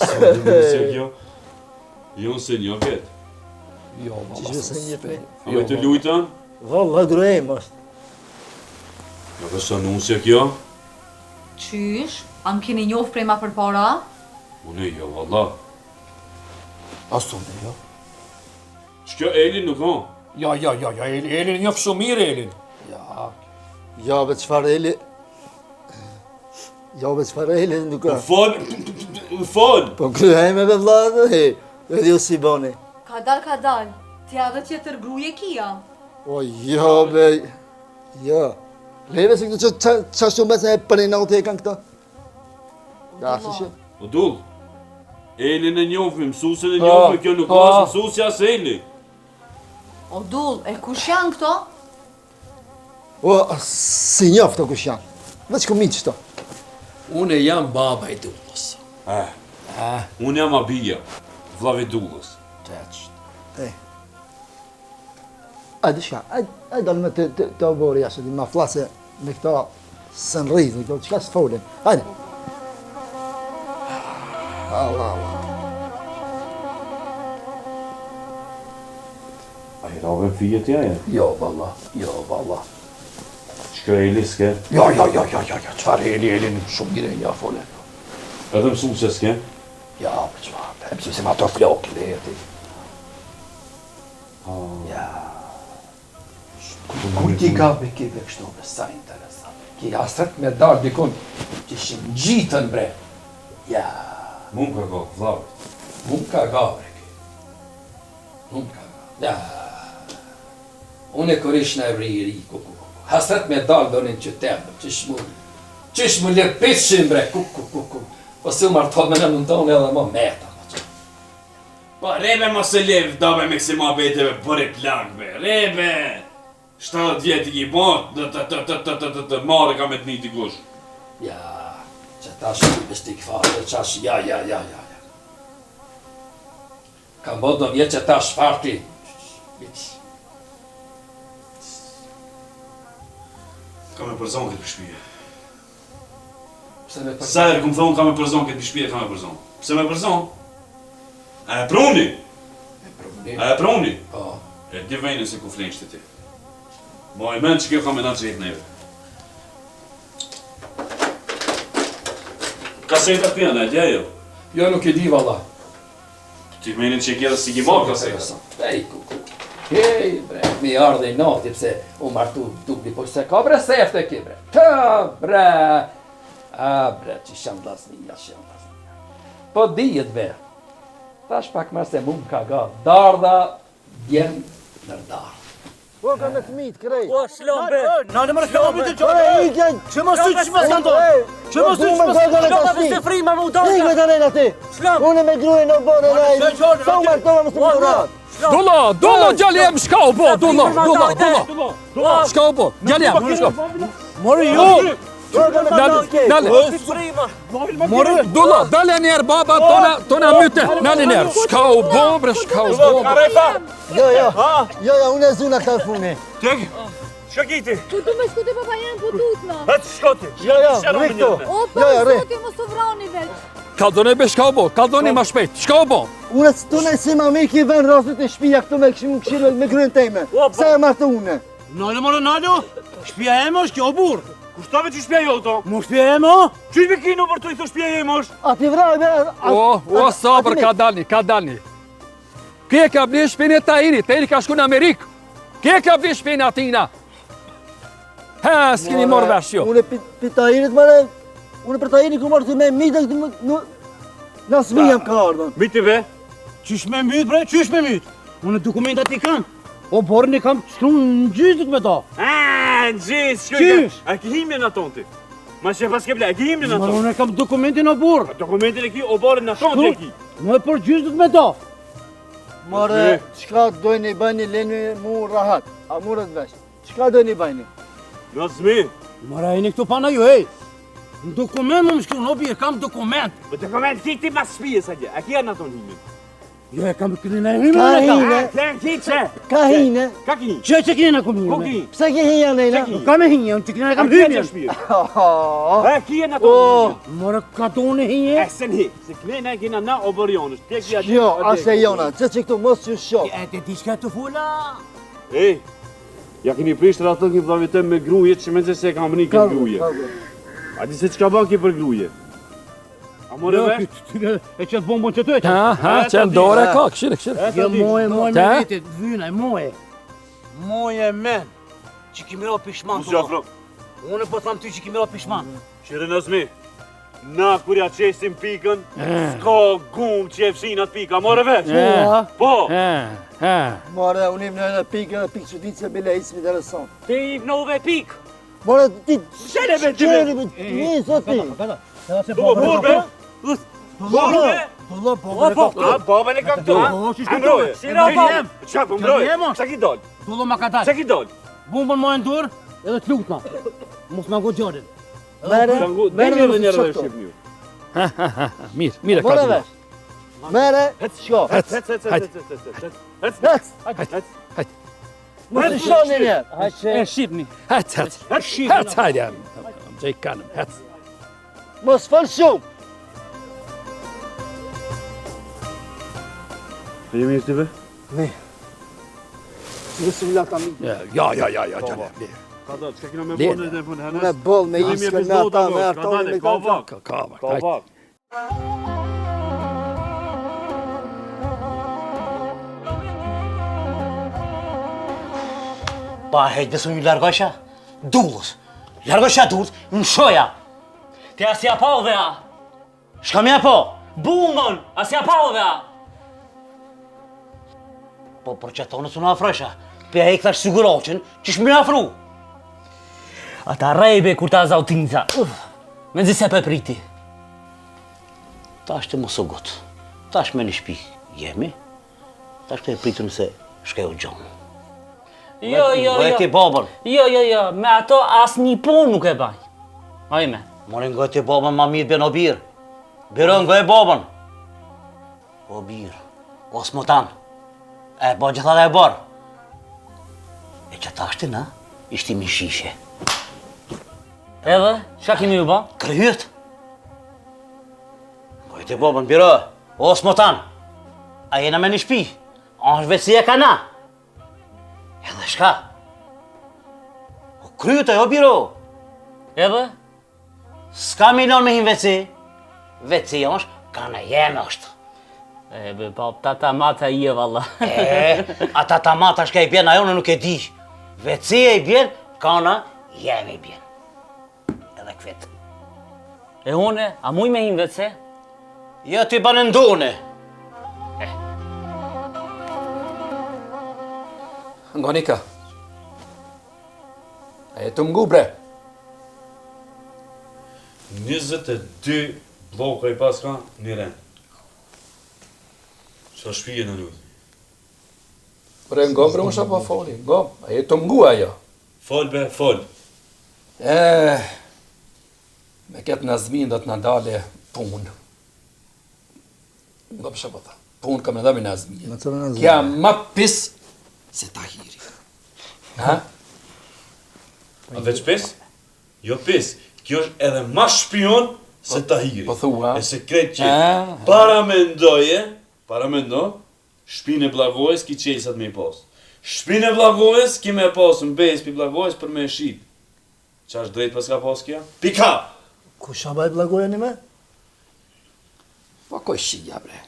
Se kjo? Jo në senjor ketë. Jo, Qishme se një pe? A me të lujtën? Valla, grejme është. Jo dhe së nusja kjo? Qysh? A më keni njohë prej ma për para? Une jo, valla. Asun dhe jo. Që kjo Elin nuk o? Jo, Elin njof shumë mirë, Elin. Ja, be qfar Eli... Ja, be qfar Eli nuk ka. Fol! Po grejme be vlla dhe edhe jo si boni. Ka dal. Tja dhe tjetër gruje kia. O, jo, be... Jo. Leve se këtë që shumë se e për e nautë e kanë këta. Da, si që? O dull, Elin e njofim, mësusën e njofim, kjo nuk është mësusja se Eli. O dull, e kush janë këto? O, si njofë të kush janë. Veç ku mitë qëto. Unë jam baba i dullës. Unë jam Abija, vllavi dullës. Ajde shka, ajde dalë me të obori jashtë, di ma flase me këta së në rrizë, këto qka së folin. Ajde. Allah. A i rave fijet jaja? Jo, valla. Shka Eli s'ke? Jo, qëfar Eli shumë mire një fole. Edhe mësusja s'ke? Ja, për qëfar, mësu se ma të flokë, leti. Ja. Kur ti ka me kive kështu, me sa interesant. Ki hasret me darë dikun, që shimë gjitën, bre. Ja. Mun ka ka, vlavit. Mun ka ga, bre, ki. Mun ka ga. Ja. Unë e kër ish në ri, kuku. Hasret me dalë donin që temë, qësh mu lirpishin, bre, kuku. Po si u martot me në mundon edhe më meta. Pa rebe mos e lev, dabe me kësi ma beteve për i plakve. Rebe! 70 vjeti ki bot, të marë ka me të një t'i kush. Ja, që tash bestik farë, qash, ja. Kam bod do vjetë që tash farti. Ka me përzon këtë për shpije. Pse me Sa herë këmë thonë ka me përzon këtë për shpije, ka me përzon. Pse me përzon? A e pruni? Po. E di vejnë se ku flenë qëtë ti. Ma i men që kjo ka me në që jetë neve. Kaseta të pjene, e dja jo? Jo, nuk e di, valla. Ti menin që kjera si gjimar kaseta. Ej, kuku. Hej, bre, mi ardhe i nati, pse u martu dubli, po se ka bre sefte ki, bre. Bre, që sham lasnija. Po dijet, bre. Tash pak më se mund ka ga darda, vjen nërdarë. Po, ka me të mitë, krej. O, shlom, bre! Nane mërë shlom, bre! Që më sy, që më sëndo? Që më sy, që më sëndo? Shlom, dhe se frima më udonka! Ikve të nejnë ati. Unë me gruje në bërë e nejnë. Sa u martova më së më durat. Dullo, gjaljem, shka u bo, dullo. Shka u bo, gjaljem, shka. Mori ju! Nale, dullo, dale njerë, baba, tona myte. Nale njerë, shka u bo, bre, shka u bo. Jo, unë e zuna këta funi. Tek, shka kiti? Po du me shkuti papa jenë po tutna. Hëtë shkoti. Jo, rikto. O, pa shkuti më sovrani veç. Kaldoni be, shka u bo, kaldoni ma shpejt, shka u bo. Unë të tune si ma mi ki ven rastit e shpia këtu me këshirë me kryën teme. Se e martë une. Nalo, shpia e mosh, kjo burë. Kushtave që shpja jo to? Mo shpia e mo? Qysh me kino për të i thë shpja e mosh? A ti vraj be... O, sabër, ka dalni. Kje ka bli shpinë e tajini, tajini ka shku në Amerikë. Kje ka bli shpinë atina. Ha, s'kini morë vesh jo. Unë për tajinit mare... Unë për tajinit ku marë të me mitë në smi jam ka ardhën. Miti be? Qysh me mytë, bre? Qysh me mytë? Unë dokumentat i kam. O, borën i kam shkru në gjysë me ta. Në gjysë, shkujka. A ki himje në tonë ti? Ma që pas ke ble, a ki himje në tonë? Unë e kam dokumentin o borë. Dokumentin e ki, o borën në tonë të ki. Në e për gjysë me ta. Mare, qka dojnë i bajni leni mu rahat, a murët vesh. Qka dojnë i bajni? Në zmi. Mara e një këtu pana ju, hej. Në dokument më më shkru, në obi e kam dokument. Më dokument ki ti mas shpijes a gje, a ki janë në tonë himje? Jo, e kam këllin e himë Ka në kam. hine, Klen ki që? ka hine. Ka ki? Që kine në kom himë? Ku ki? Pse ki hinja nejna? Ka me himë, unë që kine në kam A ki janë himë. në shpijes? E ki janë në tonë himje? Mora ka tonë himë. E sen hi, se klen e kina na o borjonës. Jo, ashe jona, që këtu mos që shok. E të ti shka të fula. Ej, ja kini prishtër atë ki vëllavit të me gruje, që me se kam një këtë gruje. A di se qka ban ki për gruje? A more vesh? E qëtë bombon që të e që. Ha, që në dore ka, këshire. Jo, moje me Ta? vitit, vyna, moje. Moje men. Që kimi ra pishman Mu të s'ja ma. frok. Unë po tham ty që kimi ra pishman. Qire në zmi. Na kur ja qesim pikën, s'ka gumë që e fshin atë pika, more veç? Po! More, unë im në pikë që ditë se bile ismi interesant. Ti i vnove pik. More, ti... Qene be ti be? Një, sot ti. Po, burbe! Burbe! A, babën e kam këtu. Ambroje! Qa po mbroje? Qa ki doll? Tullo ma ka dal. Qa ki doll? Bumbën ma e ndur edhe të lutma. Mos ma go gjarin. Mere Mere njërë dhe shqip një. Mire, ka dhëma. Mere, shko. Mos të shoni një. E shqipni. Hajde, am gjej kanëm, hec. Mos fal shumë. E jemi të be? Ne. Bismillah tami. Ja, gjane. Ka do, që kina me bollë në telefon, Unë e boll me iskën me ata, me artoni, me vak. Ka Ka vak. Pa, hejtë besu një largosha? Dullës. Largosha dullës, në shoja. Ti asja pa o vea. Shka mja po? Bungën, asja pa o vea. Po, për që tonës unë afrësha. Pe e këtash siguroqen, që shmë afru. Ata rejbe kur ta zautinca. Me nëzi se për priti. Ta është të mos o gotë. Ta është me një shpi jemi. Ta është të e pritën se shka u gjonë. Jo, Gojti babën. Jo, me ato as një pun nuk e baj. Ajme. Morin gojti babën ma mirë bjen o birë. Birën goj babën. O birë, o smotan. E bo gjitha dhe e borë. E që ta është na, ishti mi shishe. Edhe, shka kimi u ba? Kryet. Gojti babën, birë, o smotan. A jena me një shpi, është veci e ka na. Edhe shka? O kryet e o biro. Edhe? S'ka milion me hin veci. Veci është, ka në jeme është. E be pap, tata mata i e valla. A tata mata shka i bjen, ajo në nuk e di. Veci e i bjen, ka në jeme i bjen. Edhe këvet. E une, a muj me hin vece? Jo t'i banë ndone. Ngonika. E të mgu bre. 22 bloka i pas ka një ren. Qa shpije në lutë? Bre, ngo bre, unë shapa foli, ngo. E të mgu ajo. Fol be, fol. Me këtë Nazmin do të në dale punë. Ngo për shapa tha. Punë ka me dhe me Nazmin. Kja ma pis se Tahiri. Ha? A veç pis? Jo pis. Kjo është edhe ma shpion se Tahiri. Po thua. E sekret që para mendo, shpinë e Bllagojës ki qelsat me i pas. Shpinë e Bllagojës ki me pas në bes pi Bllagojës për me shit. Qa është drejt pas ka pas kja? Pika! Ku shabaj Blagoja një me? Po ko shia bre.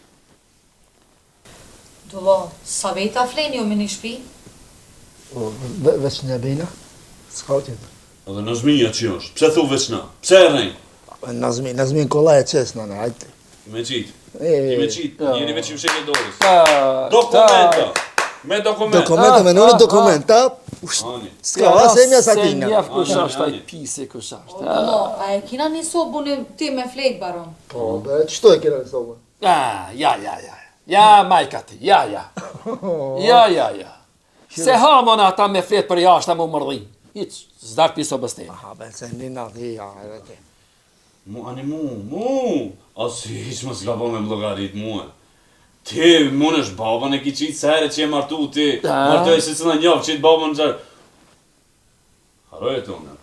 Dullo, sa vejta fleni jo me një shpi? Veç një bejna? S'ka tjetër. Edhe Nazminja që është, pse thu veç na? Pse e rejnë? Nazmin kolla e qesë, në hajte. I me qitë. Njeri veç i mshek e dorës. Dokumenta. Me dokumenta. Dokumenta, me nënë dokumenta. S'ka vasemja sa Se tina. njef kush është aj pisi kush është. Dullo, a e kina një sobun e ti me flejt baron? Po, be, qëto e kira në sobën? Ja. Ja, majka ti, ja. Ja. Se hamon ata me flet për jashtë mu mërdhi. Hiq, zdak piso bëste. Aha, be, se një natë, ja, edhe te. Mu. Asi hiq më s'ka po me mlogarit mua. Ti, mun është babën e ki qitë se herë që e martu ti. Martu e si cëna njofë, qitë babën në gjarë. Haroj e të unë.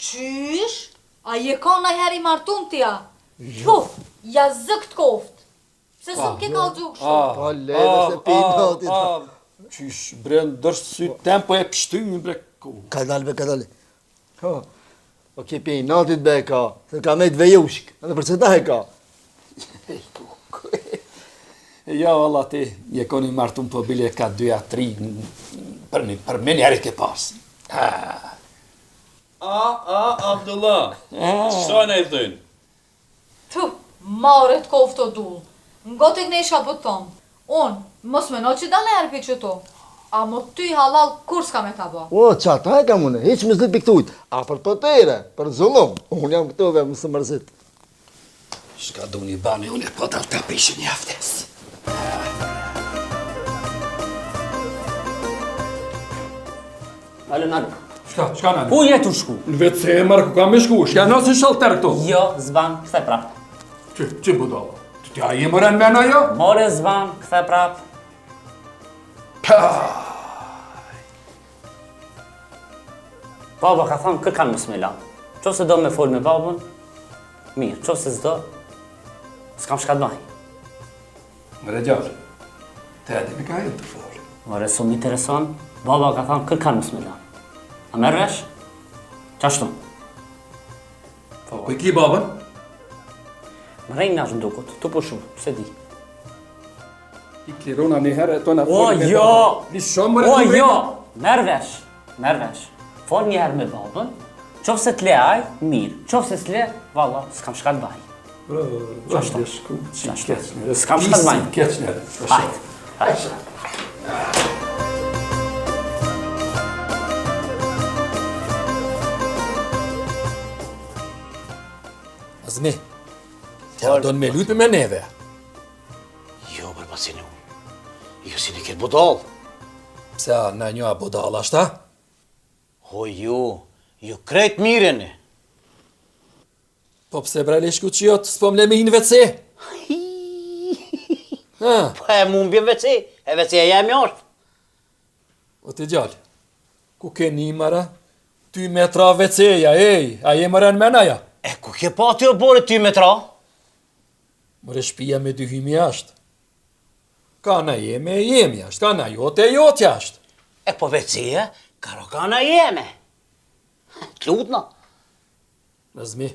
Qysh? A je ka na heri martum tja? Jo, ja zëkt koft. Se sëm ke ka gjukë shumë. Po, leve se pinotit. Qysh, bre, ndërsh sy tempo e pështynë, bre, ku. Ka dalë. O ke pinotit be ka, se ka me të vejushk. Edhe përse ta e ka. Ja, valla ti, je koni martum po bile ka 2 a 3, për me njerë ke pas. Abdullah. Sa ne i thënë? Tu, maret kofto dull. Ngo të gnesha bëton. Mos me no që dalë herë për që tu. A mo ty halal kur s'ka me ta ba? O, qata e kam une, hiq me zlit piktujt. A për pëtere, për zullum. Unë jam këtu dhe më së mërzit. Shka du një bani, unë e po dal të apishin një aftes. Alo, nalo. Shka nani? Ku je tu shku? Në WC, mërë, ku kam me shku, shka nësë shalter këtu. Jo, zban, kthe prap. Që budala? Tja i më rënë mena jo? More zban, kthe prap. Baba ka thonë kërkan mos me la. Qo se do me fol me babën, mirë, qo se s'do, s'kam shka t'baj. Mërë gjallë, te edhe me ka e të folë. More, su m'intereson, baba ka thonë kërkan mos me la. A merr vesh? Qashtu? Po i ki babën? Më rejnë nash ndukut, tu pushu, se di. I klirona një herë e tona O, folë me jo! babën. Li shumë mërë O, të jo! Merr vesh. Fol një herë me babën, qof se t'le aj, mirë, qof se s'le, valla, s'kam shka t'baj. Qashtu? S'kam shka t'baj. Keq njërë. Hajde. Azmi, t'ja do në me lujtë me neve. Jo, për pasinu. Jo si në këtë budal. Pse a në një a budal ashta? Ho, ju krejt mireni. Po pse bre lishku që jotë s'po mle me hinë WC? Po e mumbje WC, e WC e jemi është. O t'i gjallë, ku ke një mara? 2 metra WC-ja, a je më rënë mena ja? E ku ke pa ty o bore 2 metra? Mëre shpia me 2 hymi ashtë. Ka na jemi e jemi ashtë, ka na jote e jote ashtë. E po WC-ja, karokana jeme. T'lutna. Nëzmi,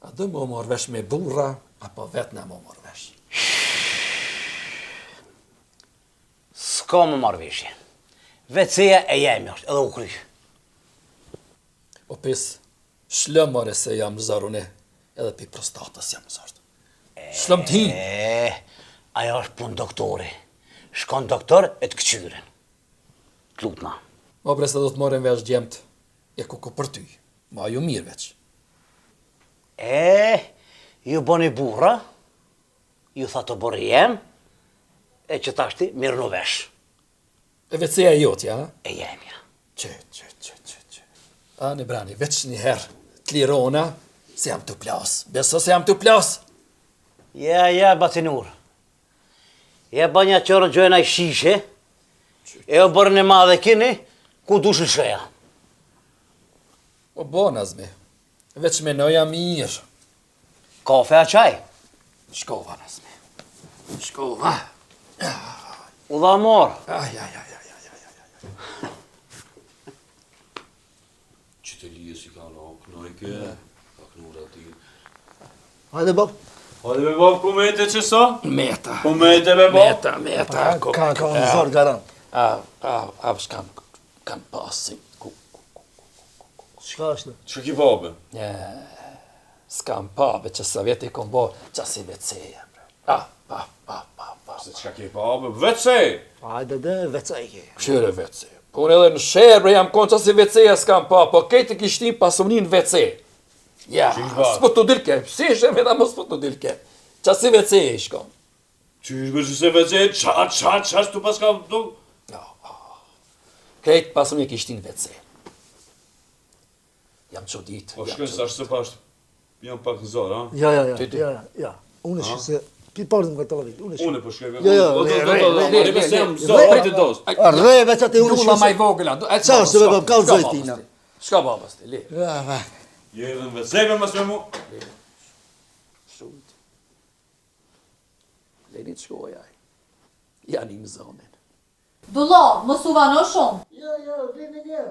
a dhe më morë vesh me burra, apo vetë në më morë vesh? S'ka më marrë veshje. WC-ja e jemi është, edhe u kry. O pis, shlëmare se jam zarune, edhe pi prostatës jam zartë. Shlëm t'hin. Aja është pun doktori. Shkon doktor e të këqyren. T'lutna. Ma bre se do të morën vesh gjemt, e kuku për ty, ma ju mirë veç. Ju boni burra, ju tha të borë jem, e që tashti mirë në vesh. E WC-ja e jotja, ha? E jemja. Që. A, në brani, veç një herë, t'lirona, se jam të plas. Beso se jam të plas. Ja, bacinur. Ja banja qërën gjojna i shishe, e o bërën e madhe kini, ku dushë shëja. O bo, Nazmi, veç me noja mirë. Kafe a qaj? Shkova, Nazmi. Shkova. U dha morë. Aj. Që të lije si ka la, knojke, ka knura ti. Hajde, bab. Hajde me bab, ku mete që sa? Meta. Ku mete me bab? Meta. Ka në zorë garant. A, kanë pasi. Shka është? Që ki babe? S'kam pabe që sa vjeti kom bo qasi WC-ja. Pa. Se që ki babe? WC! Hajde dhe WC i ke. Këshire WC. Po unë edhe në shërë, jam konë qasi WC-ja s'kam pa, po kejtë kishtin pasunin WC. Ja, s'po të dilke, si ishe me da mos po të dilke. Qasi WC i shkon. Qysh bërë që se WC, qash tu pas ka du? Kejtë pasunin kishtin WC. Jam që ditë. O shkën sa shtë pashtë, jam pak në zorë, ha? Ja. Unë është se, pi parë më këtë vit. Unë po shkëve. Jo. Rre veç atë unë Dula maj vogëla. Qa është me bab, ka zojtina. Shka babas ti, li. Je edhe në WC-ve mas me mu. Shujt. Leni të shkojaj. Janë i më zonin. Dulla, mos u vano shumë. Jo, vini një.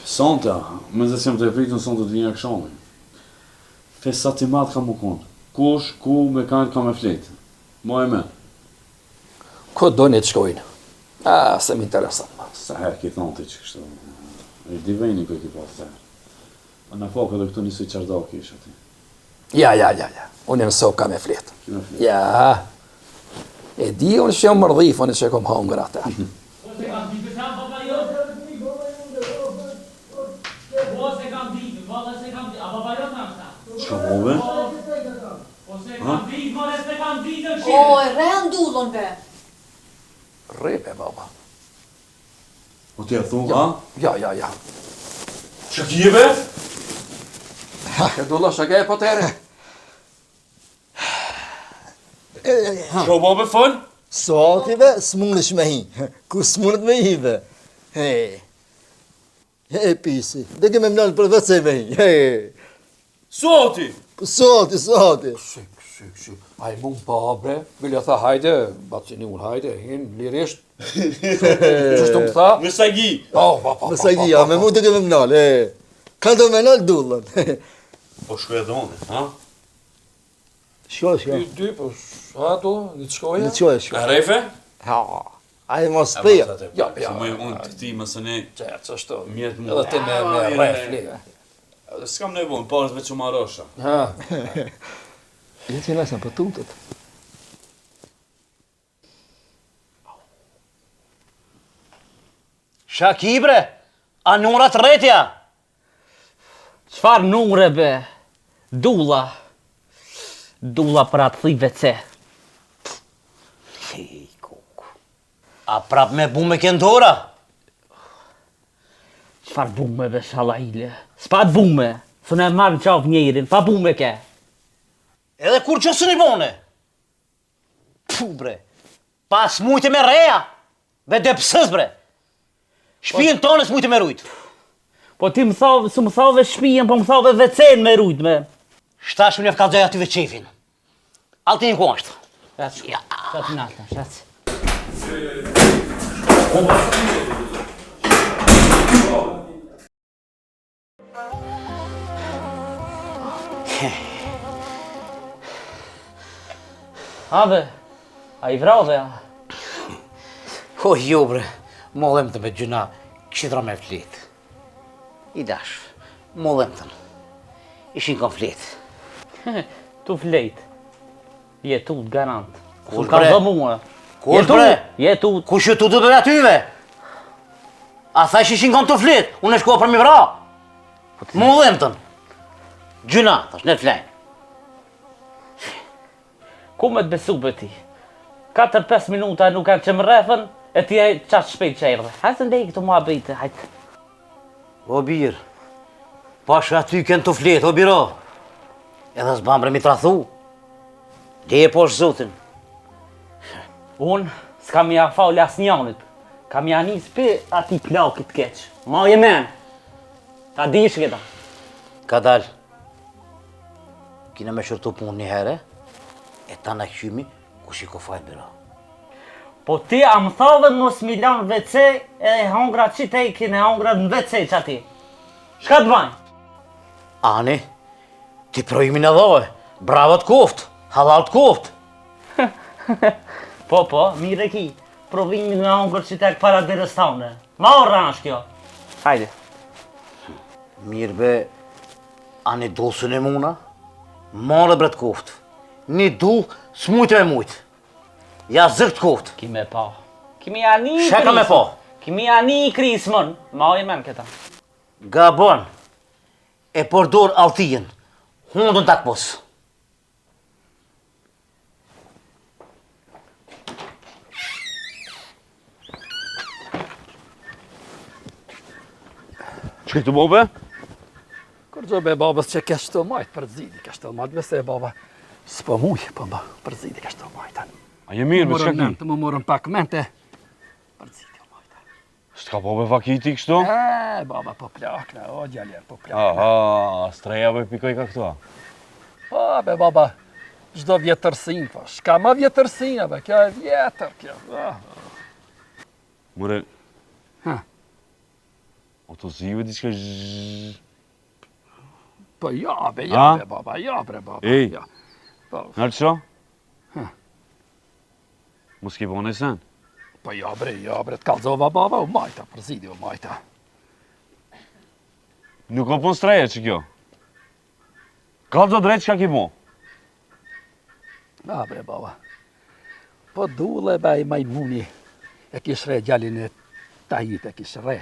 Sonta, me zë si jam të e pritën sonta të vinja këshonin. Fesa ti matë ka mu konë. Kush, ku, me kanë ka me fletë. Ma e me. Ko do një të shkojnë? Se m'intereson ma. Sa herë ki thonë ti që kështu. E di vejni kë ki pas herë. A në fakë edhe këtu njësë qardaki ish ati. Ja. Unë në sopë ka me fletë. Ja. E di unë që jam mërdhif, unë që kom hangër atë. Qka move? O, e rehan dullon be. Repe, baba. O t'ja thunë, ha? Ja. Që kjive? E dulla shake e potere. Qka u babe fol? Sati be, s'mundesh me hi. Ku s'mundet me hi be. Hej. Pisi. Dhe ke me mnallë për vëcej me hi. Hej. Soti! Sati. Syk. A i mund pa bre. Vilja tha hajde, bacini unë hajde, hin lirisht. Qështu më tha? Me sagi! Pa. Me sagi, ja, me mund të ke me mnallë. Ka do me nallë dullën. Po shkoj edhe une, ha? Shko. Dy, po, ha do, një të shkoja? Në qoj. Ka refe? Ha. A i mos prija. Ja. Se më unë të këti më së ne... Qështu. Mjetë mu. Edhe ti me refli. S'kam nevojnë, pas veç u marosha. Ha. Dhe që nësën për tutët. Shakibre, a nurat rretja? Qfar nure be? Dulla për atë thive ce. A prap me bume këndora? Qfar bume be shalajle? S'pat bume, së ne marrë qaf njerin, pa bume ke. Edhe kur që së një bone? Puh bre, pas mujtë me reja, be dhe pësës bre. Shpijen tonë s'mujtë me rujtë. Po ti më thave shpijen, po më thave vecen me rujtë me. Shtash më një fka dojë aty veqefin. Alti një ku ashtë. Shatë në alta, shatë. Ave, a i vrave, a? O, jo bre, mollem të me gjuna, këshidra me flet. I dash, mollem të në, ishin kon flet. Tu flet, jetut garant. Kush bre? Kush bre? Jetut. Kush jetut të bëve atyve? A thash ishin kon të flet, unë e shkoha për mi vra. Mollem të në, gjuna, thash, ne flen. Ku me të besu për ti? 4-5 minuta nuk kanë që më refën, e ti e qatë shpejt që erdhe. Hajtë ndej këtu mua bëjtë, hajtë. O birë, pasha aty kënë të fletë, o biro. Edhe s'bambre mi trathu. Leje poshë zotin. Unë s'kam ja faule as njanit. Kam ja njës për ati plakit keqë. Ma je men. Ta dish këta. Ka dal. Kina me shërtu punë një herë. E ta në këqymi, ku shiko fajt bira. Po ti a më thave mos milan WC e hongra që te i kine hongra në WC që ati. Shka të bajnë? Ani, ti projimi në dhoje, bravo të koft, halal të koft. Po, mire ki, provimi në hongra që te para dhe restane. Ma orra është kjo. Hajde. Mirë be, ani dosën e muna, mare bre të koft. Një du, s'mujtë me mujtë. Ja zërt koft. Kime pa. Kimi ani krismën. Sheka me pa. Kimi ani krismën. Ma e men këta. Gabon. E përdor altijen. Hundën tak pos. Që këtë bobe? Kërgjo be babës që kështë të majtë për zidi, kështë të majtë, vese baba s'po mujë, po mba, për zidi kështë të majtë. A je mirë me shka ki? Të më morën pak mente, për zidi të majtë. S'ka bobe vakiti kështu? Baba po plakna, o gjallir, po plakna. Aha, streja be pikoj ka këto? Po, be baba, gjdo vjetërsin, po, shka ma vjetërsin, be, kjo e vjetër, kjo. Mure, Ha. o të zive diçka zhhh. Po ja, be, baba, ja, bre, baba. Ej. Ja. Po, Nërë qo? Ha. Mos ki bone sen? Po ja bre, t'kallzova baba, u majta, përzidi u majta. Nuk o pun streje që kjo. Kallzo drejt që ka ki mu? Na bre baba. Po dule be i majmuni e kish re gjallin e tajit e kish re.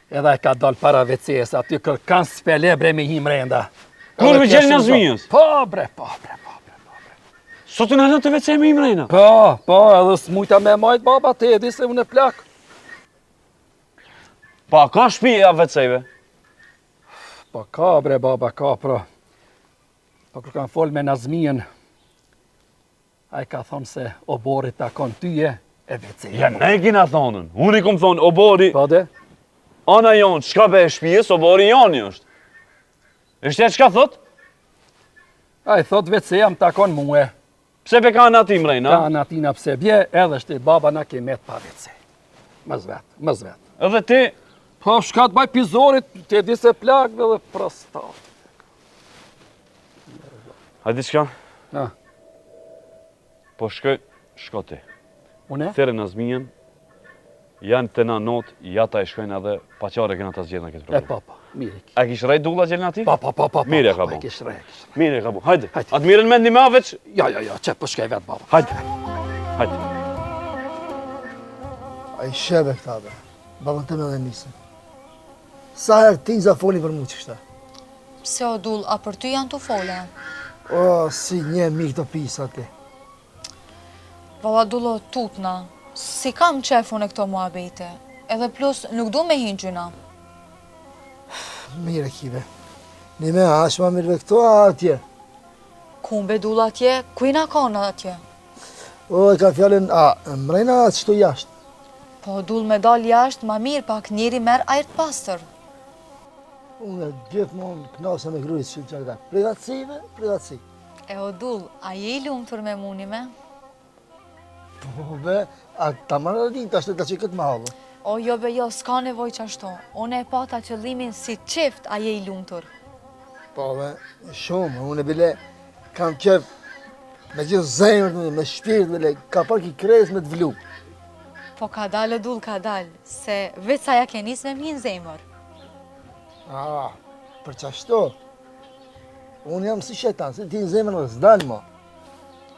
Edhe e ka dal para WC-s, aty kërkan s'pele bre me him renda. Kur me gjallin Nazmijes? Po bre. Sot në hënë të WC me him renda? Po, edhe s'mujta me majt baba, te edhi se unë e plak. Pa, ka shpije a WC-ve? Po ka bre baba, ka pra. Po kër kanë fol me Nazmijen, a i ka thonë se oborit ta kon tyje e WC-ve. Ja, ne kina thonën. Unë i kom thonë, obori... Po de? Ana jonë, qka be e shpijes, obori joni është. Eshte e qka thot? A i thot WC-ja më takon muhe. Pse pe ka në atim rejna? Ka në atina pse bje, edhe shte baba na kemet pa WC. Mës vet. Edhe ti? Po shka të baj pizorit, te di se plakve dhe prostat. Hajdi qka? Na. Po shko ti. Une? There Nazmijen, janë të na not, jata e shkojnë edhe paqare këna ta zgjedhë në këtë problem. Po, mirek. A kish rejt dugla gjelën ati? Po. Mire ka bu. Kish rej. Mire ka bu. Hajde. Atë miren me ndi me aveq? Ja, që po shkaj vetë baba. Hajde. A i shebe këta be. Babën të me dhe nisën. Sa herë ti za foli për mu që kështa? Pse o dull, a për ty janë të fole? O, si një mik të pisa ti. Baba dullo tutna, si kam qefun e këto muhabete, edhe plus nuk du me hinë gjyna. Mire kive. Një me ashma mirëve këto a atje. Kumbe dull atje, kujna kona atje? O, e ka fjallin, mrejna qëtu jashtë. Po dull me dal jashtë, ma mirë pak njeri merë ajrt pastër. Unë gjithmonë knase me grujt që që këta. Privatësi. E o dull, a je i lumë tër me munime? Po be, a ta marrë din të ashtë të që këtë mahallu. O jo be jo, s'ka nevoj qashto. Unë e pata qëllimin si qift a je i lumë tër. Po be, shumë, unë e bile kam qef me gjithë zemër, me shpirt, bile, ka par ki kres me të vlu. Po ka dalë o dull, ka dalë, se vetë sa ja ke nis me minë zemër. Për qashto. Unë jam si shetan, se ti në zemër në zdalë ma.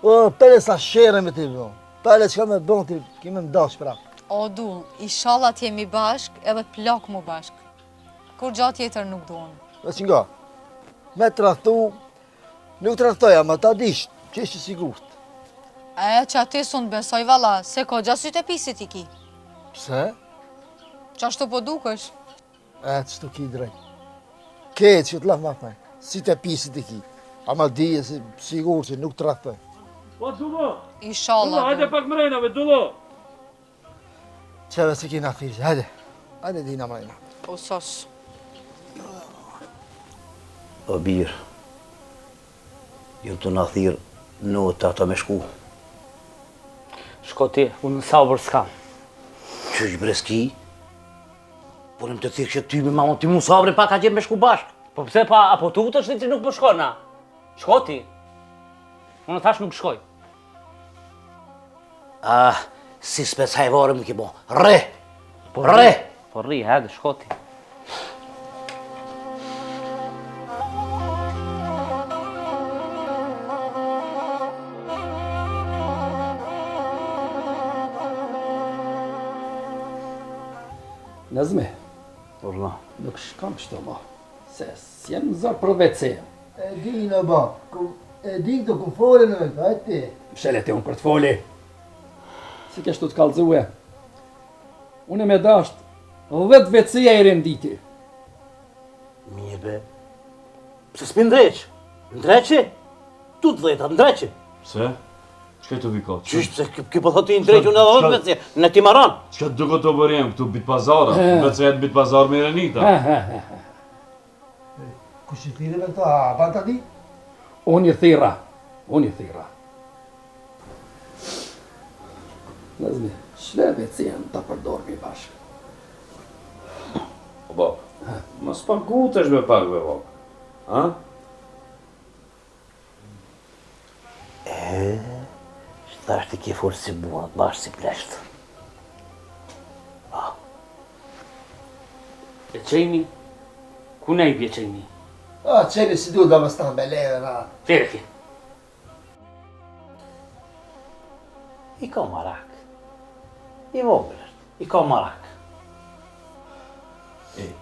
O, pere sa shere me ti bënë. Pere që ka me bënë ti, kime më dash pra. O dull, ishallat jemi bashk edhe plak mu bashk. Kur gjatë tjetër nuk duon. Dhe që nga, me trahtu, nuk trahtoja, ma ta dish, që ishë sigurt. E, që ati sun besoj vala, se ko gjasyt e pisit i ki. Pse? Qashtu po dukesh? E, që të ki drejt. Ketë që të lafë ma thaj, si të pisit i ki. Ama dije si sigur që nuk trahtoj. Po, Dullo! Ishallah. Hajde pak mrejnave, Dullo! Qeve se ki na thirë, hajde dina mrejna. O sos. O birë, ju të na thirë në të ata me shku. Shko ti, unë në sabër s'kam. Qysh breski? Por në të thirë që ty me mamon, ti mu sabrin pa ka gjemë me shku bashkë. Po pse pa, apo të utësh ti që nuk më shkona? Shko ti. Unë thash nuk shkoj. Si spec hajvare më ki bo. Re! Re! Po rri, hajde, shko ti. Nazmi, Urna. nuk shkam kështu ma, se s'jem në zorë për WC. E di në ba, e di këto ku fole në vetë, hajtë ti. Mshelet e unë për të foli. Si kështu të kalzue. Unë me dasht 10 WC-ja i renditi. Mirë be. Pse s'pi ndreq? Ndreqi? Tu të dhejta, ndreqi. Pse? Qëka të vikat? Qysh, pse ki po thot ti ndreq unë edhe 10 WC, në ti maran. Qëka të duke të bërjem këtu bit pazara? WC-et bit pazar me renita. Kush i thire me këta, a ban të di? Unë i thira. Nazmi, shle WC-ën të përdormi bashkë. O bab, mos pagutesh me pak me bab. Ha? Shtash të ke folë si mua, bashkë si pleshtë. Veçejni? Ku ne i veçejni? A, qeni si duhet dhe më stanë me leve, na. Tere ki. I ka marak. I vogël është. I ka marak.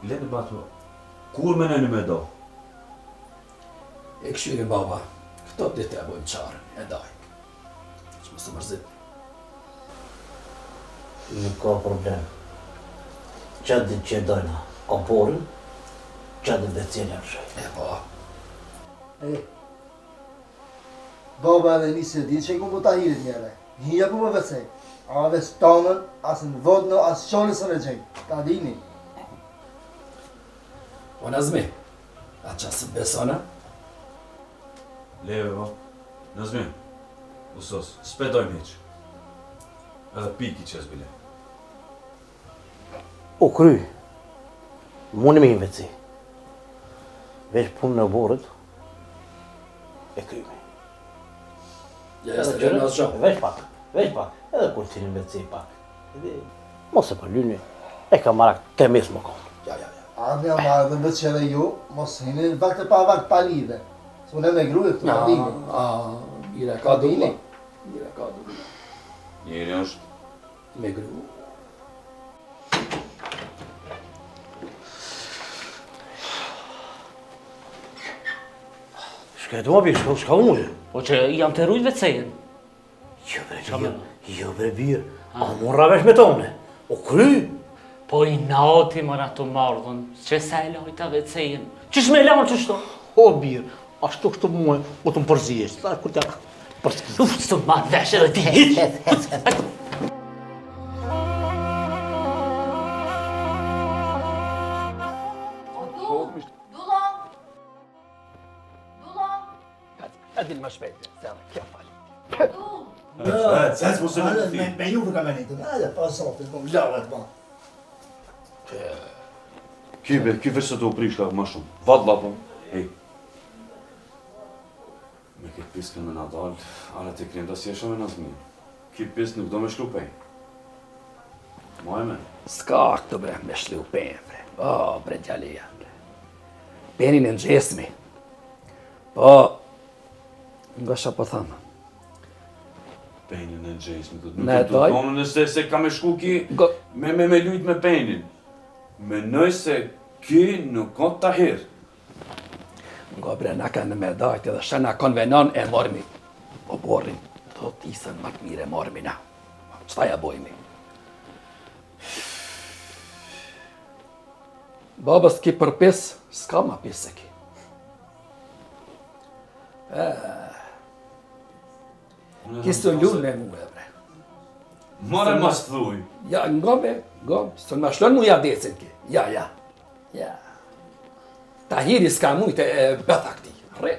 Lene batu, kur me nëni me do? E këshyri baba, këto ditë e bojmë qarën, e daj. Që më së mërzit. Nuk ka problem. Qatë ditë që e dojna oporin, qatë ditë dhe cilë e rëshoj. E po, Baba edhe njësë ditë që i kumë ta hirit njëre. Hija ku më vëcej. A dhe stonën, asë në vodnë, asë qonës në gjejnë. Ta dini. o Nazmi, a qasë besona? Leve, ba. Nazmi, usos, s'pedoj miq. Edhe piki që zbile. O kry, mune me i veci. Veç punë në borët, e kryme. Ja, jeste që në asë gjo. Veç pak, edhe kur cilin veci pak. Edhe, mos e për lyni, e ka marak të mes më konë. Ja. A në jam marrë dhe veç edhe ju, mos hini vakte pa lidhe. Së më ne me gruje këtu, ta dini. Mire ka dule. Njeri është Me gru. Shka e të mabi, shka unë? Po që jam të rujt vecejen. Jo bre birë, a morra vesh me tone. O kry? Po i nati mëra të mardhën, që se e lojta vecejen. Qësh me lanë që shto? O birë, ashtu kështu muë, o të më përzijesh. Ta kur t'ja përzijesh. Uf, së të marrë vesh edhe ti. Edil më shpejt, zërë, kjo fali. Sens mos e në të Me juve ka menitën, ajde, pa sotit, më vlarët ma. Ky veç se të u prishta më shumë. Vadla po. Ej. Me këtë piskën me nadal, ale të krenda si esha me Nazmi. Ky pisk nuk do me shlupej. Moj me. S'ka këtu bre, me shlupen, bre. O, bre gjallia, bre. Penin e nxesmi. Po, nga shë po thamë. Penin e nxesmi, nuk Ne e të tonën se ka me shku ki me lujt me penin. Menoj se ky nuk ka të hirë. Nga bre, na kanë me dajt edhe shana konvenon e mormi. O borin, do t'isën më të mire mormi na. Qëta ja bojmi? Babës ki përpis, s'ka ma pis se ki. Kisë lunë me mu e bre. More mas thuj. Ja, nga me, së në ma shlon mu ja decin ki. Ja. Tahiri s'ka mujt e bëtha këti. Re.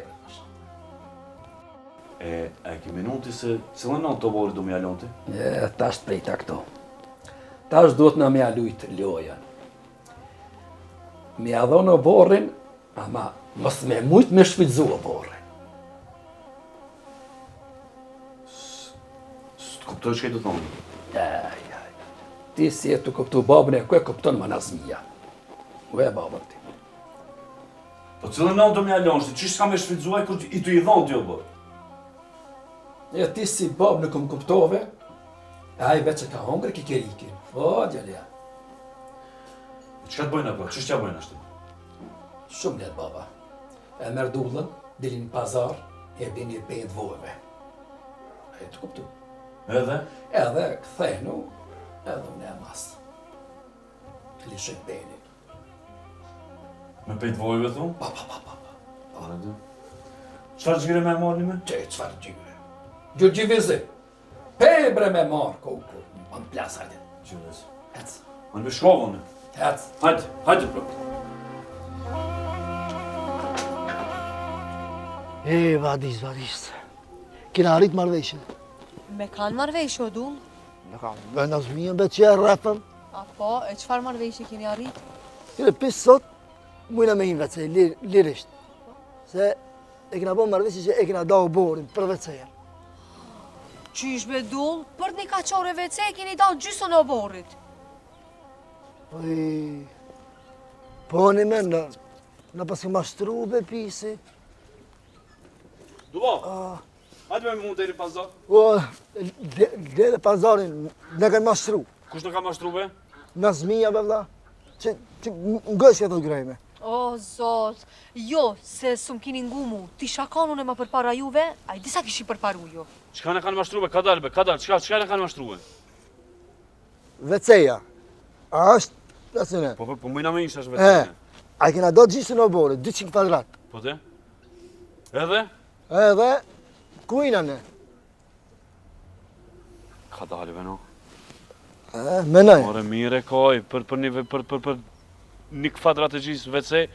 E ki minuti se cilën në të bori du me jalon ti? Tash të prejta këto. Tash duhet në me alujt lojen. Me adhonë o borrin, ama mos me mujt me shvizu o borrin. Së të kuptoj që e të thonë? Ti si e të kuptu babën e ku e kupton më Nazmija. U e babën ti. Po cilën në të me jalon shti, qështë ka me shfridzuaj kur i të i dhonë t'jo bërë? E ti si babë nuk më kuptove, e aj veç e ka hongre ki kerikin. O, djalja. Qëka të bojnë apo? Qështë ja bojnë ashtë? Shumë let baba. E merë dullën, dilin pazar, e bini pejnë vojve. E të kuptu. Edhe? Edhe këthenu, edhe unë e masë. Lishën pejnin. Me pejtë vojve thunë? Pa. Qëfar gjire me marrë një me? Qëfar gjire? Gjurgjivizi. Pebre me marë, ku, më në plasë, hajde. Gjurës. Hec. Më në bëshkovën e. Hec. Hajde, bro. Vadis. Kina arrit marveshën. Me kanë marrveshje o dull? Në kam, dhe Nazmijën be që e rrefëm. Apo, e qëfar marrveshje keni arrit? Kine pisë sot, mujna me hinë vecej, lirisht. Se e kina bo marveshje që e kina da u borin për vecejen. Qysh be dull, për një kaqore vece keni dal gjysën o borrit. Po një me në pas këma shtru be pisi. Duva, hajde me mund deri pazar. O, dhe pazarin, në kanë mashtru. Kush në ka mashtru be? Në zmija be vla. Që ngësja të grejme. O, zot, jo, se s'm kini ngumu, ti shakanun e ma përpara juve, a i disa kishi përparu ju. Çka në kanë mashtru be? Ka dalë be, ka dalë. Çka në kanë mashtru be? Veceja. A është, asëne. Po mëjna me ishtë është vetë. A i kena do gjisën o bore, 200 kvadrat. Po te? Edhe? Edhe, kujna ne. Ka dalë be no. Menaj. More mire kaj, për një kvadrat e gjisë vecej,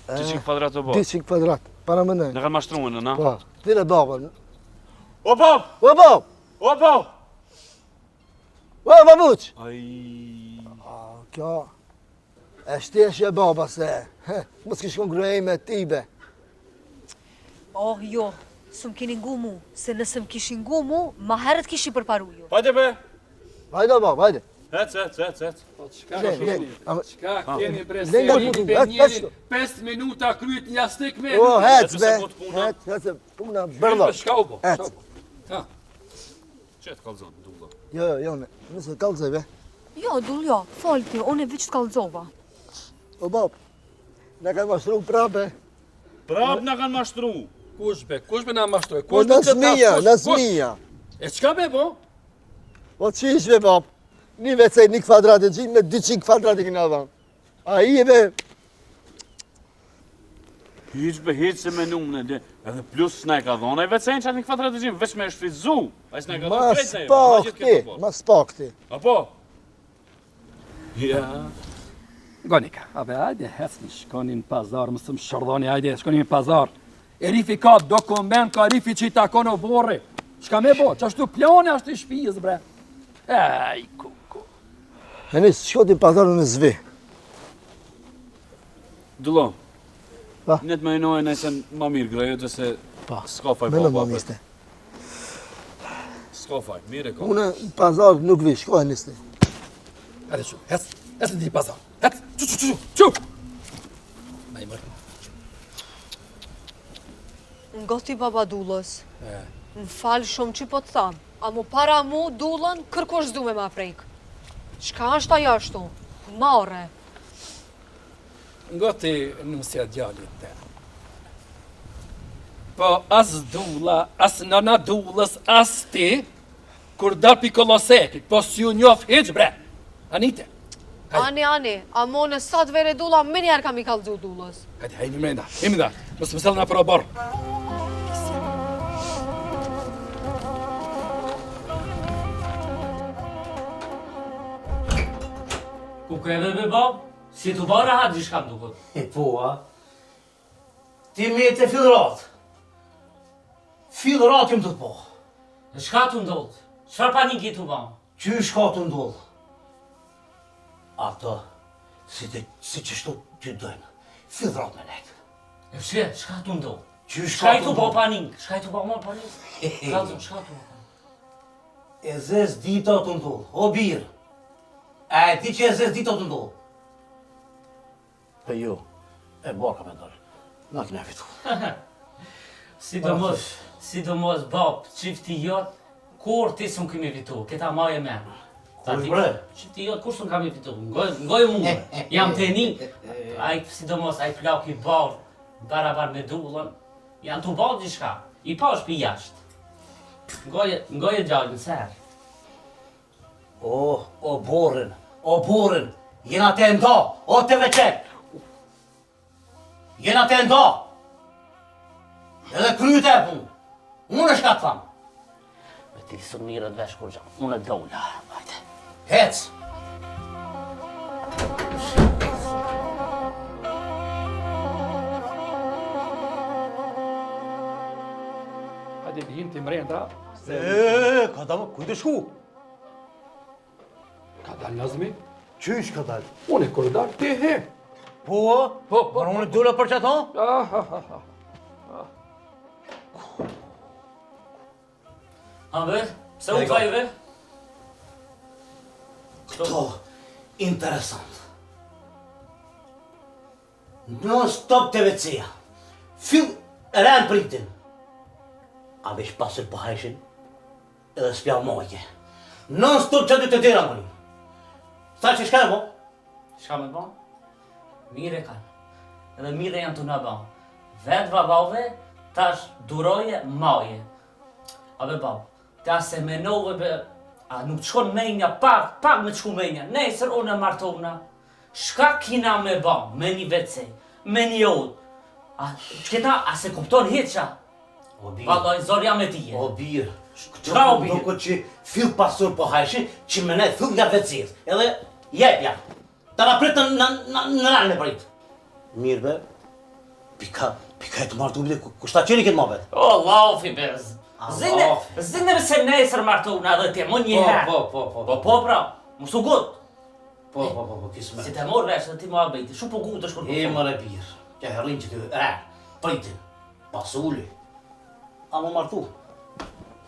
200 kvadrat o bërë. 200 kvadrat, para menaj. Në kanë mashtruën, në? Po, tine babën. O bab! O bab! O bab! O babuq! Aj... Kjo, e shteshje baba se, mos kishkon grejme tibe. Oh, jo, s'm kini ngumu, se nëse m'kishi ngumu, ma herët kishi përparu ju. Hajde be! Hajde bab, hajde. Ec. Po çka keni bre, se Lenga rritë putu, be hec, njeri, hec. 5 minuta kryet një stik me. O, hec be, Hec, hec, puna bërlo. Shka u bo, Hec. Qetë kalzon, dulla. Jo, nëse kalzoj be. Jo, dull jo, falti, unë e veç t'kallzova. O bab, në kanë mashtru prape. Prap në kanë mashtru. Kush be na mashtroj? Po në zmija. E çka be bo? Po qish be bab, një vecej një kvadrat e gjinë me 200 kvadrat e kina dhanë. A i e be, Hiq se me numën e edhe plus s'na e ka dhona i vecejnë qatë një kvadrat e gjimë, veç me e shfrizu. A s'na e ka dhona krejt në e, mas pakti. Apo? Ja. Gonika, abe hajde, hecni, shkoni në pazar, mësëm shërdoni, hajde, shkoni në pazar. E rifi ka dokument, ka rifi që i takon o borri. Shka me bo, që ashtu plane ashtu i shpiz, bre. Ej, kuku. E nisë, shkoti pazarën në zvi. Dullo, Pa. net me inojë nëjsen ma mirë grejët dhe se s'ka faj Me në pa. mamiste. S'ka faj, mire ka. Une pazar nuk vi, shkoj nisë. Hajde shu, hec në ti pazar. Hec, qu. Ma i mërë. Ngoti baba dullës. Në falë shumë që po të thamë, a mu para mu dullën kërkosh zdu me ma prejkë. Shka është ajo ashtu? Mare. Ngoti nusja djallit te. Po as dulla, as nana dullës, as ti, kur dal pi kolosepit, po s'ju njof hiq, bre. Anite. Ani, a mo në sa të vere dulla, me njerë kam i kalëzu dullës. Hajde, hajde mrenda, imi da, mësë mësel nga për o borë. Ku keve be bab? Si t'u ba rahat gjishka m'dukot. E po, a? Ti me e të fillrat. Fillrat jëmë të po. E shka t'u ndodh? Qfar paniki t'u ba? Që shka të ndodhë? Ato, si qështu që dojnë, fillrat me nejtë. E fshje, shka t'u ndodh? Që Shka i t'u ba panik? Shka i t'u ba ma panik? Kalzon, shka t'u ba panik? E zez dita të ndodhë, o birë. E ti që e zez dita të ndodhë. Për jo, e barka me ndorë, na këne fitu. Sidomos bab, qifti jot, kur ti s'un kemi vitu, këta maje menë. Kur bre? Qifti jot, kur s'un kemi vitu, ngoj mundë, jam të një, sidomos ai plak i barë, barabar me dullën, janë t'u barë gjishka, i pa është pi jashtë. Ngoj e gjallë në serë. O borin, jena të nda, o të veqek. Jena të nda. Edhe kryt e punë. Unë është ka të thamë. Me ti së mirët vesh kur gjanë, unë e dolla, hajde. Hec. Hajde bijim të mrenda. Ka da më, kujtë shku? Ka dal Nazmi? Qysh ka dalë? Unë e kur dal, ti he. Po, Po, Por unë dule për që thonë? Amber, pse u kajve? Këto, interesant. Non stop të vecia. Fill rën pritin. A vesh pasër po hajshin edhe s'pjau mojke. Non stop që të dira mëni. Sa që shka e mo? Shka me bon? Mire kanë. Edhe mire janë të në bon. Vetë babave, tash duroje maje. A be bab, ta se menove be, a nuk të shkon menja, pak me të shku menja. Nesër unë e martona. Shka kina me bon, me një vece, me një odë. A qëta, a se kupton hitësha? O birë. Vallaj, zor jam e tije. O birë. Qëra o birë? Duko që fill pasur po hajshin, që me ne fill nga vecirë. Edhe jepja. Ta na pritën në rane prit. Mirë be, pika e të martu bide, kushta qeni këtë mabet? O, lafi bez. Zine se nesër martona dhe te më një herë. Po, pra, musu gut. Po, kisë me. Si te mor vesh dhe ti më abejti, shumë po gut është kur E mërë e birë, që herrin që të pritin, pasuli. A më martu?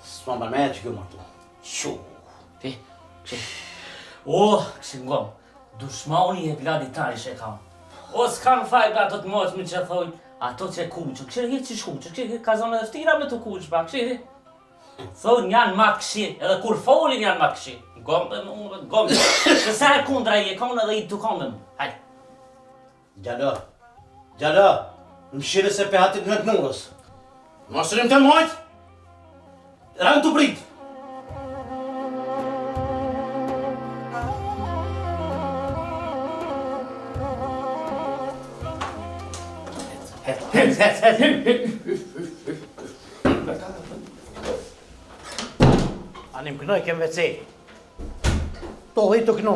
S'ma më me që kjo martu. Shu. Ti, që. O, kështë ngom, dushmoni e vladi tari që e kam. O, s'kam faj ka ato të moqmi që thojnë, ato që e kuqë, kështë hirë që shkuqë, kështë ka zonë edhe ftira me të kuqë, pa, kështë thojnë janë ma këshi, edhe kur folin janë ma këshi. Gomë, që sa e kundra i e konë edhe i të konë me mu, hajde. Gjallë, më shire se pe hatit në të nurës. Mosërim të mojtë, rënë të pritë. Anim kënoj kem vece. To dhe i të kënu.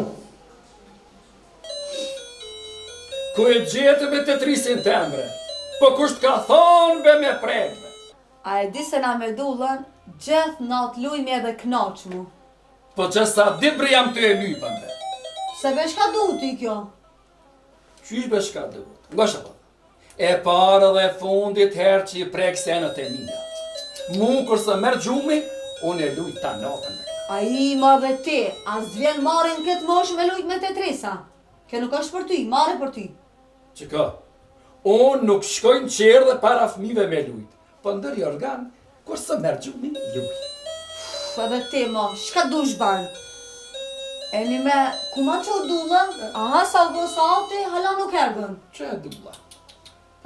Ku e gjetë me të 3 septembre, po kusht ka thonë be me prekme. A e di se na me dullën, gjithë natë lujmi edhe knaqmu. Po që sa dibre jam të e lypën be. Se be shka duhet i kjo? Qysh be shka duhet? Nga shë po? E parë dhe fundit herë që i prek senët e mija. Mu kërse mërë gjumi, unë e lujt ta natën me këta. A i ma dhe ti, as vjen marin këtë mosh me lujt me të tresa. Kjo nuk është për ty, mare për ty. Që ka? Unë nuk shkojnë qerë dhe para fmive me lujt. Po ndër i organ, kërse mërë gjumi, lujt. Edhe ti ma, shka dush barë? E një me, ku ma që o dullën, aha sa u gosa auti, hala nuk ergën. Që e dulla?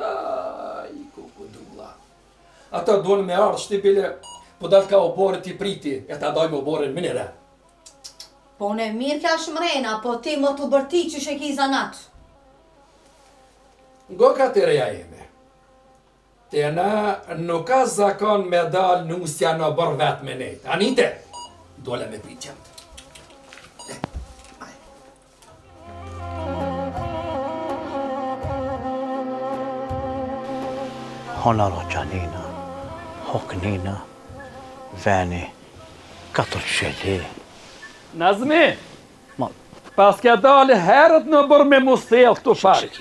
Aj, ku dulla. Ata duon me ardhë shtipile, po dalë ka oborët i priti, e ta dojmë oborën minire. Po ne mirë kja shmrena, po ti më të bërti që shë ki zanat. Ngo ka të reja eme. Te na nuk ka zakon me dalë nusja në bërë vetë me nejtë. Anite, dole me pritjëm. Honaro Gjanina, Hoknina, Veni, 4 qeli. Nazmi, pas ka dalë herët në bërë me musel këtu pari.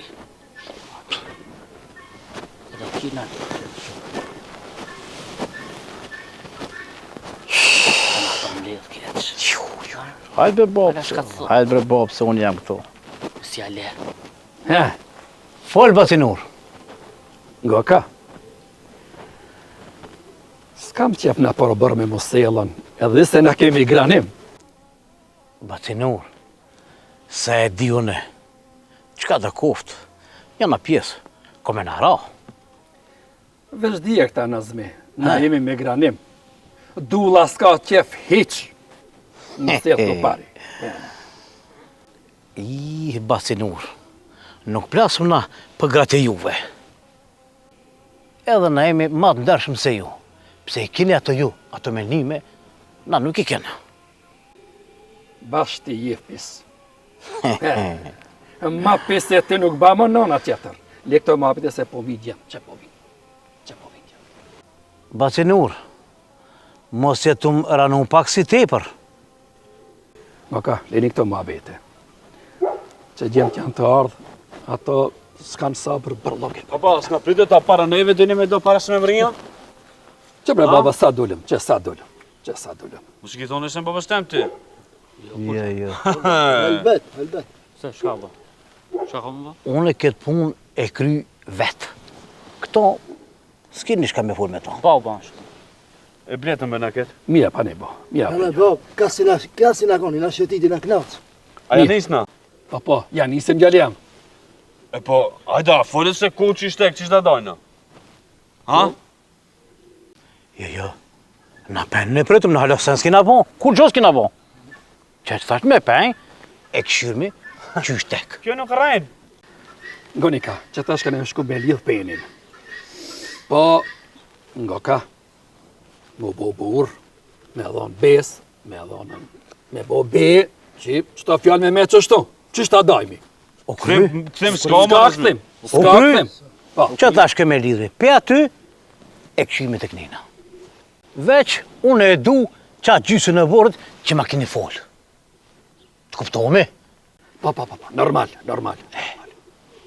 Hajde bre Bob, se unë jam këtu. Si ale. Fol Batinur. Ngo ka? S'kam qef në përë bërë me muselën, edhe se në kemi granim. Batinur, se e di une, qka dhe kuft, janë pjesë, kome në ra. Vesh dhije këta Nazmi, na jemi me granim. Dula s'ka qef hiq, muselë të pari. I, Batinur, nuk plasëm na për gratë juve. Edhe na jemi matë ndershëm se ju. Pse i kini ato ju, ato menime, na nuk i kena. Bashti jef pis. Ma pis e ti nuk ba më nona tjetër. Le këto ma apite se po vidjem, që po vidjem. Batinur, mos jetum ranu pak si tepër. Ma ka, leni këto ma apite. Që gjemë që janë të ardhë, ato s'kan sabër bërlokin. Papa, s'na pritet ta para neve, dini me do para së me mrinja? Që bre baba, sa dullëm, që sa dullëm. Mu që ki thonë e se më babës tem ti? Jo. Albet. Se, shka ba? Shka ka më ba? Unë këtë punë e kry vetë. Këto, s'kini shka me fol me ta. Po, bashkë. E bletën me në këtë. Mira pa ne bo. Mira. Ana bab, kasi na koni, na shëtiti na knac. A ja nisna? Po, ja nisem djali jam. E po, ajda, folet se ku që ishte, që ishte dajna. Ha? Jo. Na pen në pritëm, në halosën s'kina bo. Kur gjo s'kina bo? Që të thash me pen, e këshyrmi, qysh tek. Kjo nuk rejnë. Ngonika, që tash kanë shku me lidh penin. Po, ngoka, mu bo bur, me dhon bes, me bo be, që ta fjallë me qështu, qështë ta dajmi. O kry? Them s'ka më rëzmi. S'ka këthim. Që tash ke me lidhri, pe aty, e këshyrmi të knina. Veç, unë e du qatë gjysën e vorët që ma keni folë. Të kuptohemi? Pa, normal.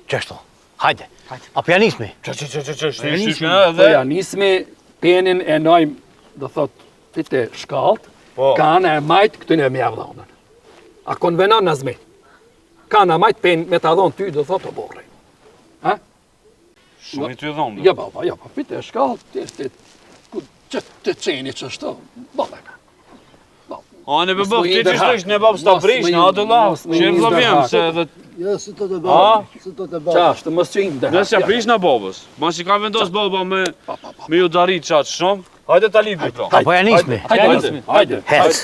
Qështu, hajde. Apo ja nismi? Po ja nismi, penin e najmë, do thot, pite shkalt, kanë e majtë këtë në mjavë dhonën. A konvenon në zmi. Kanë e majtë pen me të adhonë ty, do thot, o borri. Ha? Shumë i ty dhonë. Ja, pite shkalt, që të qeni që shto, bëllë. A, në bëbë, ti që shtesh në babë s'ta prish, në atë la, që e vlavjem, se dhe... Jo, si të të babë, Qashtë, mos që imë dhe. Nësja prish në babës, ma që ka vendos baba me ju darit qatë shumë, hajde ta lidhë këto. Apo ja nismi? Hajde. Hec.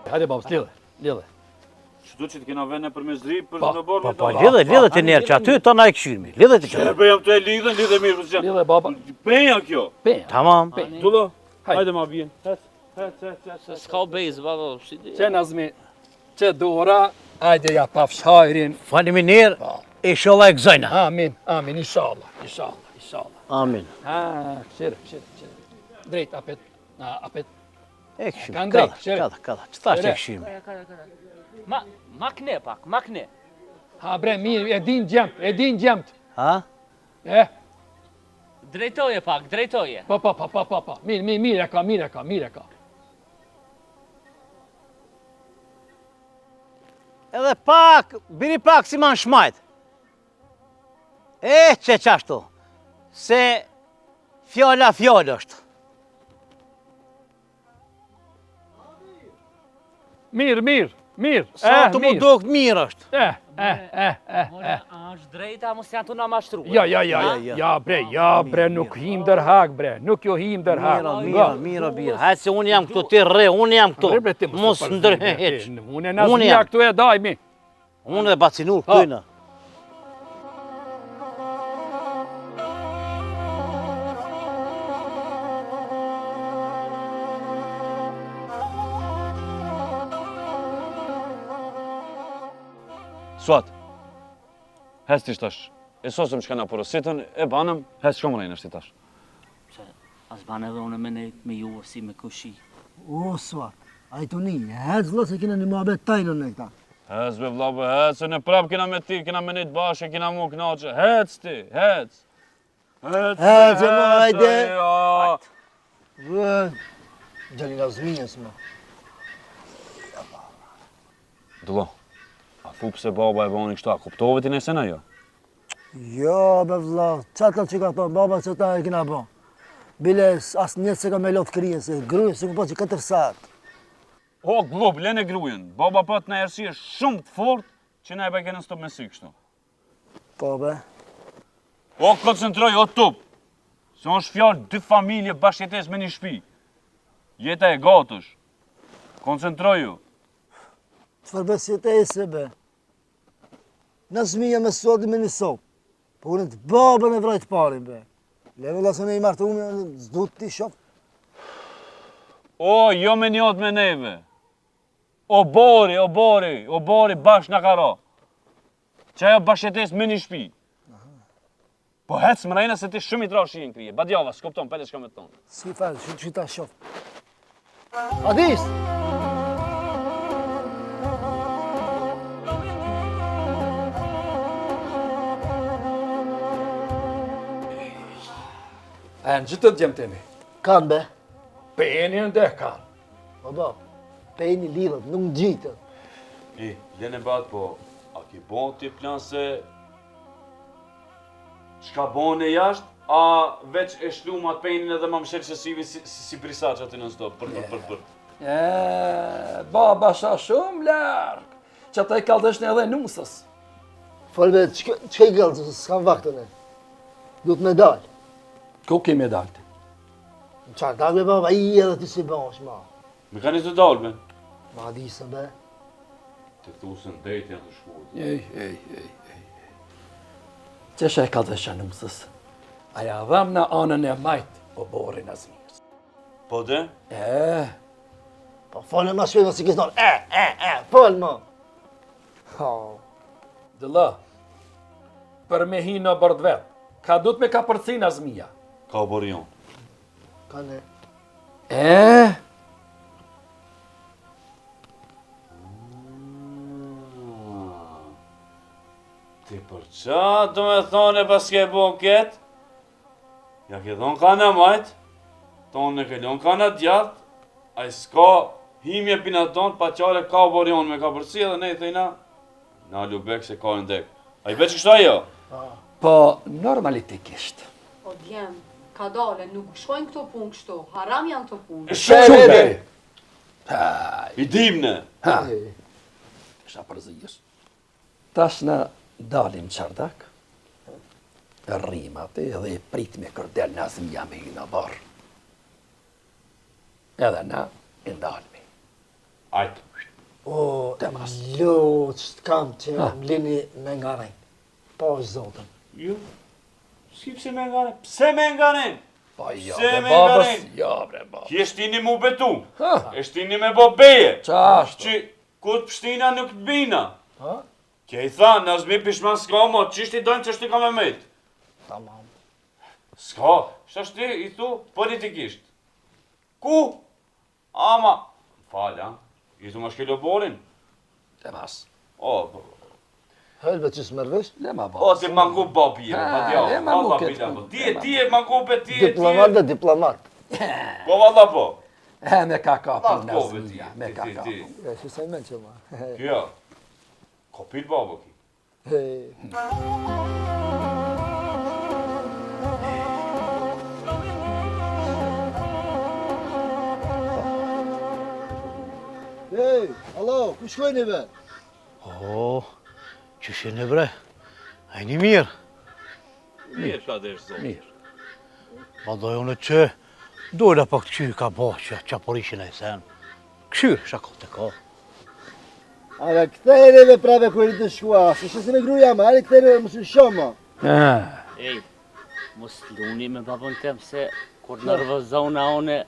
Hajde, babës, lidhe. Qëtu që të kena vene për me zri, për në borë me Po, lidhe të njerë që aty, ta na e këshyrmi. Lidhe të që. Shërbe jam të e lidhe mirë, për që. Lidhe, baba. Penja kjo. Tamam. Tullo, hajde ma bjen. S'ka bezë, baba. Që nazmi, që dora, hajde ja pafsh hajrin. Faleminderit, inshallah e gëzojna. Amin, inshallah. Amin. Këshirë. Drejt, apet. E këshyrmi, Kanë drejt, kada. Që thash e këshyrmi? Ma kne pak, ma kne. Ha bre, mirë, e din gjemt. Ha? Drejtoje pak, drejtoje. Pa. Mirë e ka. Edhe pak, biri pak si ma në shmajt. Që qashtu, se fjalla është. Mirë. Sa të mu dokt mirë është. Është drejta, mos janë të nga mashtru. Ja, bre, nuk him dërhak, bre. Nuk jo him dërhak. Mira, bira. Hajtë se unë jam këtu, ti rre, unë jam këtu. Mos ndërheq. Unë e nazmija këtu e dajmi. Unë e bacinur këtujna. Suat, hes t'i shtash. E sosëm që ka na porositën, e banëm, hes shkom rejnë është t'i tash. As banë edhe unë me nejt me ju, si me kushi. O, Suat, a i të një, hec vla se kina një muhabet tajnën në këta. Hes be vla, hes, se në prap kina me ti, kina me nejt bashkë, kina mu knaqë. Hec ti, hec. Hec e ma, hajde. Gjalina zminjës ma. Dullo. A fup se baba e bani kështu, a kuptove ti nëse na jo? Jo, be vla, qatë që ka thonë, baba që ta e kina bo. Bile, asë njëtë se ka me lotë krije, se gruje, se ku po që 4 saat. O, glub, lene grujen. Baba pat në erësie shumë të fort, që na e bajke në stop me sy kështu. Po, be. O, koncentroj, o tup. Se është fjallë 2 familje bashkjetes me një shpi. Jeta e gatësh. Koncentroju. Qëfar besjet e se, be? Në zmija me sodi me një sopë. Po unë të babën e vrajtë parin, be. Leve lasën e i martë unë, zdu ti shofë. O, jo me njot me neve. O bori, bashkë në kara. Që ajo bashkjetes me një shpi. Po hecë më rejna se ti shumë i trash i në krije. Badjava, s'kopton, pete shka me tonë. Si falë, që ta shofë. Adis! E në gjithë të gjemë temi. Kanë, be. Peni në dhe kanë. Po, be. Peni lidhët, nuk në gjitët. Lene bat, po, a ki bon t'i plan se çka bon e jashtë, a veç e shlum atë penin edhe ma mshelë që si prisaq aty në stop, për. Baba sha shumë larg. Që ata i kallësh edhe nusës. Folve, që i gëllë, s'kam vaktën e. Duhet me dalë. Ku ke me dalë? Në qarë dalë me baba, i edhe ti si bash, ma. Me ka një të dalë, ben? Ma di se be. Të thusën dejt janë të shkullë. Ej. Qesha e kallësh nusës? Aja dham në anën e majt, o borin Azmirës. Po de? Po folë ma shpejt, si kësë nërë, folë ma. Dëlla, për me hi në bërd vetë, ka du të me ka përcin Azmija. Ka o borion. Ka ne. Ti për qa do me thone pas ke bo ketë? Ja ke thonë ka në majtë, tonë në kellon ka në djatë, a i s'ka himje pina tonë, pa qare ka o borion me ka përci edhe ne i thejna, na lubek se ka në dek. A i veç kështu ajo? Po, normalitikisht. O djem, ka dale, nuk shkojnë këto punë kështu, haram janë këto punë. Shumë! I dimne! Kisha përzijës. Tash në dalim qardak, rrimat edhe i prit me kërdel në Azmija me hi në barë. Edhe na i ndalmi. Ajtë. O, lo, që t'kam që më lini me nga rejnë. Po është zotën. Jo, s'ki pse me nga rejnë? Pse me nga rejnë? Po jo, Pse bre me nga babës, rejnë? jo bre babës. Ki eshtini mu betu, eshtini me bo beje. Qa ashtu? Që ku t'pështina nuk t'bina. Kje i tha, në Azmi pishman s'ka mo, qishti dojnë që shti ka me mejtë. Tamam. S'ka, shashti i thu politikisht. Ku? Ama, falja, i thu ma shkello borin. Te mas. O, Helve që s'mërvesh? Le ma o, ti mangu babi, pa dja, le ma valla buket, bila, buket, ti le e mangu be, ti e. Diplomat dhe diplomat. Po, valla po. Me ka kapin në Kove ti, Azmija, me ka kapin. Ja, që sa i men që ma. Kjo, kopil babo ki. Ej, alo, ku shkojni be? O, që shene bre, a një mirë. Mirë, ka dhe zonë. Mirë. Ma dojë unë që, dojnë pak të qyrë ka bo që qaporishin e sen. Këshyrë, shako të ka. Ave, këthejreve prave kërë të shkua, se që se me gruja ma, ale këthejreve më së shoma. Ej, mos luni me babën tem se kur nervozona one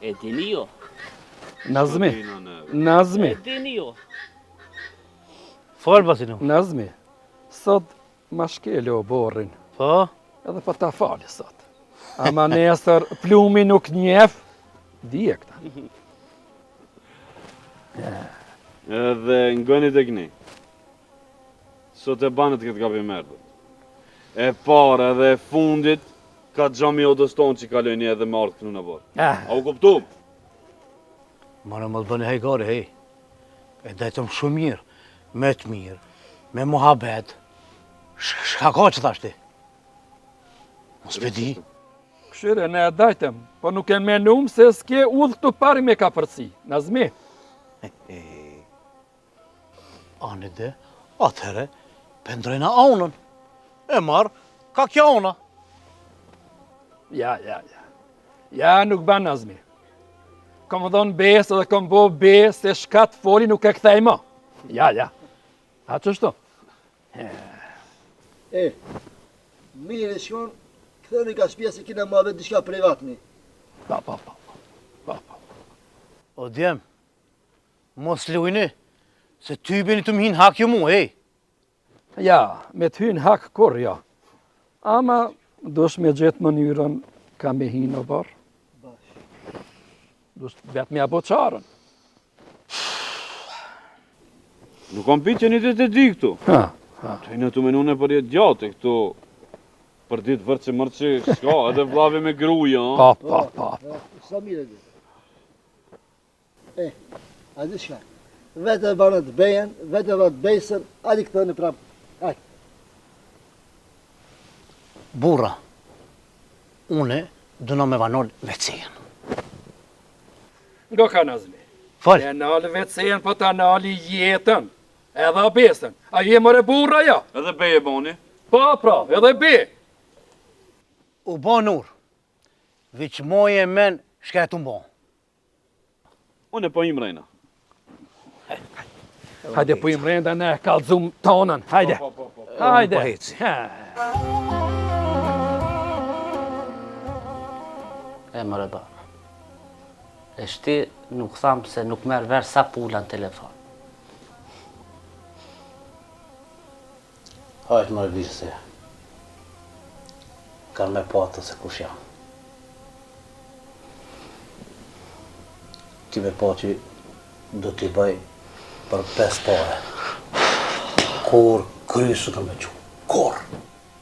e dini jo. Nazmi, Nazmi, E dini jo. Falë basinu. Nazmi, sot ma shkele o borin, Po? edhe pa ta fali sot. Ama nesër plumi nuk njef, dije këta. Edhe ngënit e këni. Sot e banët këtë kapi merdët. E para dhe e fundit, ka gjami odës tonë që kalojni edhe me ardhë kënu në borë. A u kuptu? Ma në më të bëni hejgari, hej. E dajtëm shumë mirë, me të mirë, me muhabet. Shka ka që thashti? Mos me di. Këshire, ne e dajtem, po nuk e menum se s'ke udhë këtu pari me ka përci. Nazmi. Ane dhe, atëhere, pendrejna aunën. E marë, ka kja ona. Ja. Ja, nuk ban Nazmi. Kom dhonë besë dhe kom bo besë se shkat foli nuk e kthej ma. Ja. A qështu? Mirë e shkon, këtheni ka shpia se kina ma vetë dishka privatni. Pa. O djem, mos lujni, se ty bini të mhin hak ju mu, hej. Ja, me të hynë hak kur, ja. Ama, dush me gjithë mënyrën ka me hinë o barë. Dush vetë me abo qarën. Nuk kam pitë që një të di këtu. Të në të menune për jetë gjatë këtu. Për ditë vërë mërë që s'ka, edhe vlave me gruja. Pa. Sa mire dhe. A dhe shka, vetë e banë të bejen, vetë e banë të bejsën, adi këtë në prapë. Aj. Burra, une dëno me vanol vecien. Nga ka Nazmi. Fal. E nalë vetësen, po ta nalë jetën. Edhe besën. A je mëre burra ja? Edhe beje boni. Po, pra, edhe be. U bon nur, veç moje men shket unë bon. Unë e po im rejna. Hajde po im renda ne kalzum tonën. Hajde. Hajde. Po heci. E mëre baba. E shti nuk thamë se nuk merë verë sa pula në telefon. Hajtë më rëbishë se kanë me patë se kush jam. Ki me pa që do t'i bëj për 5 pare. Kur krysë kanë me që. Kur.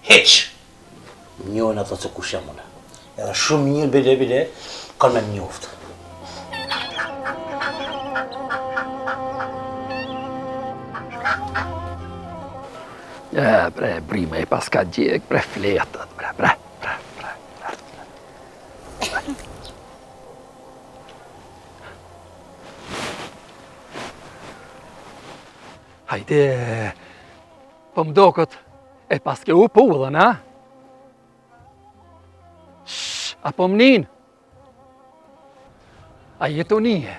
Heq. Njojnë ato se kush jam une. Edhe shumë njërë bile kanë me njoftë. Bre, brime i pas ka gjek, bre, fletët, bre. Hajde, po mdokët e pas ke u pullën, a? Shh, apo mnin? A jetu nije?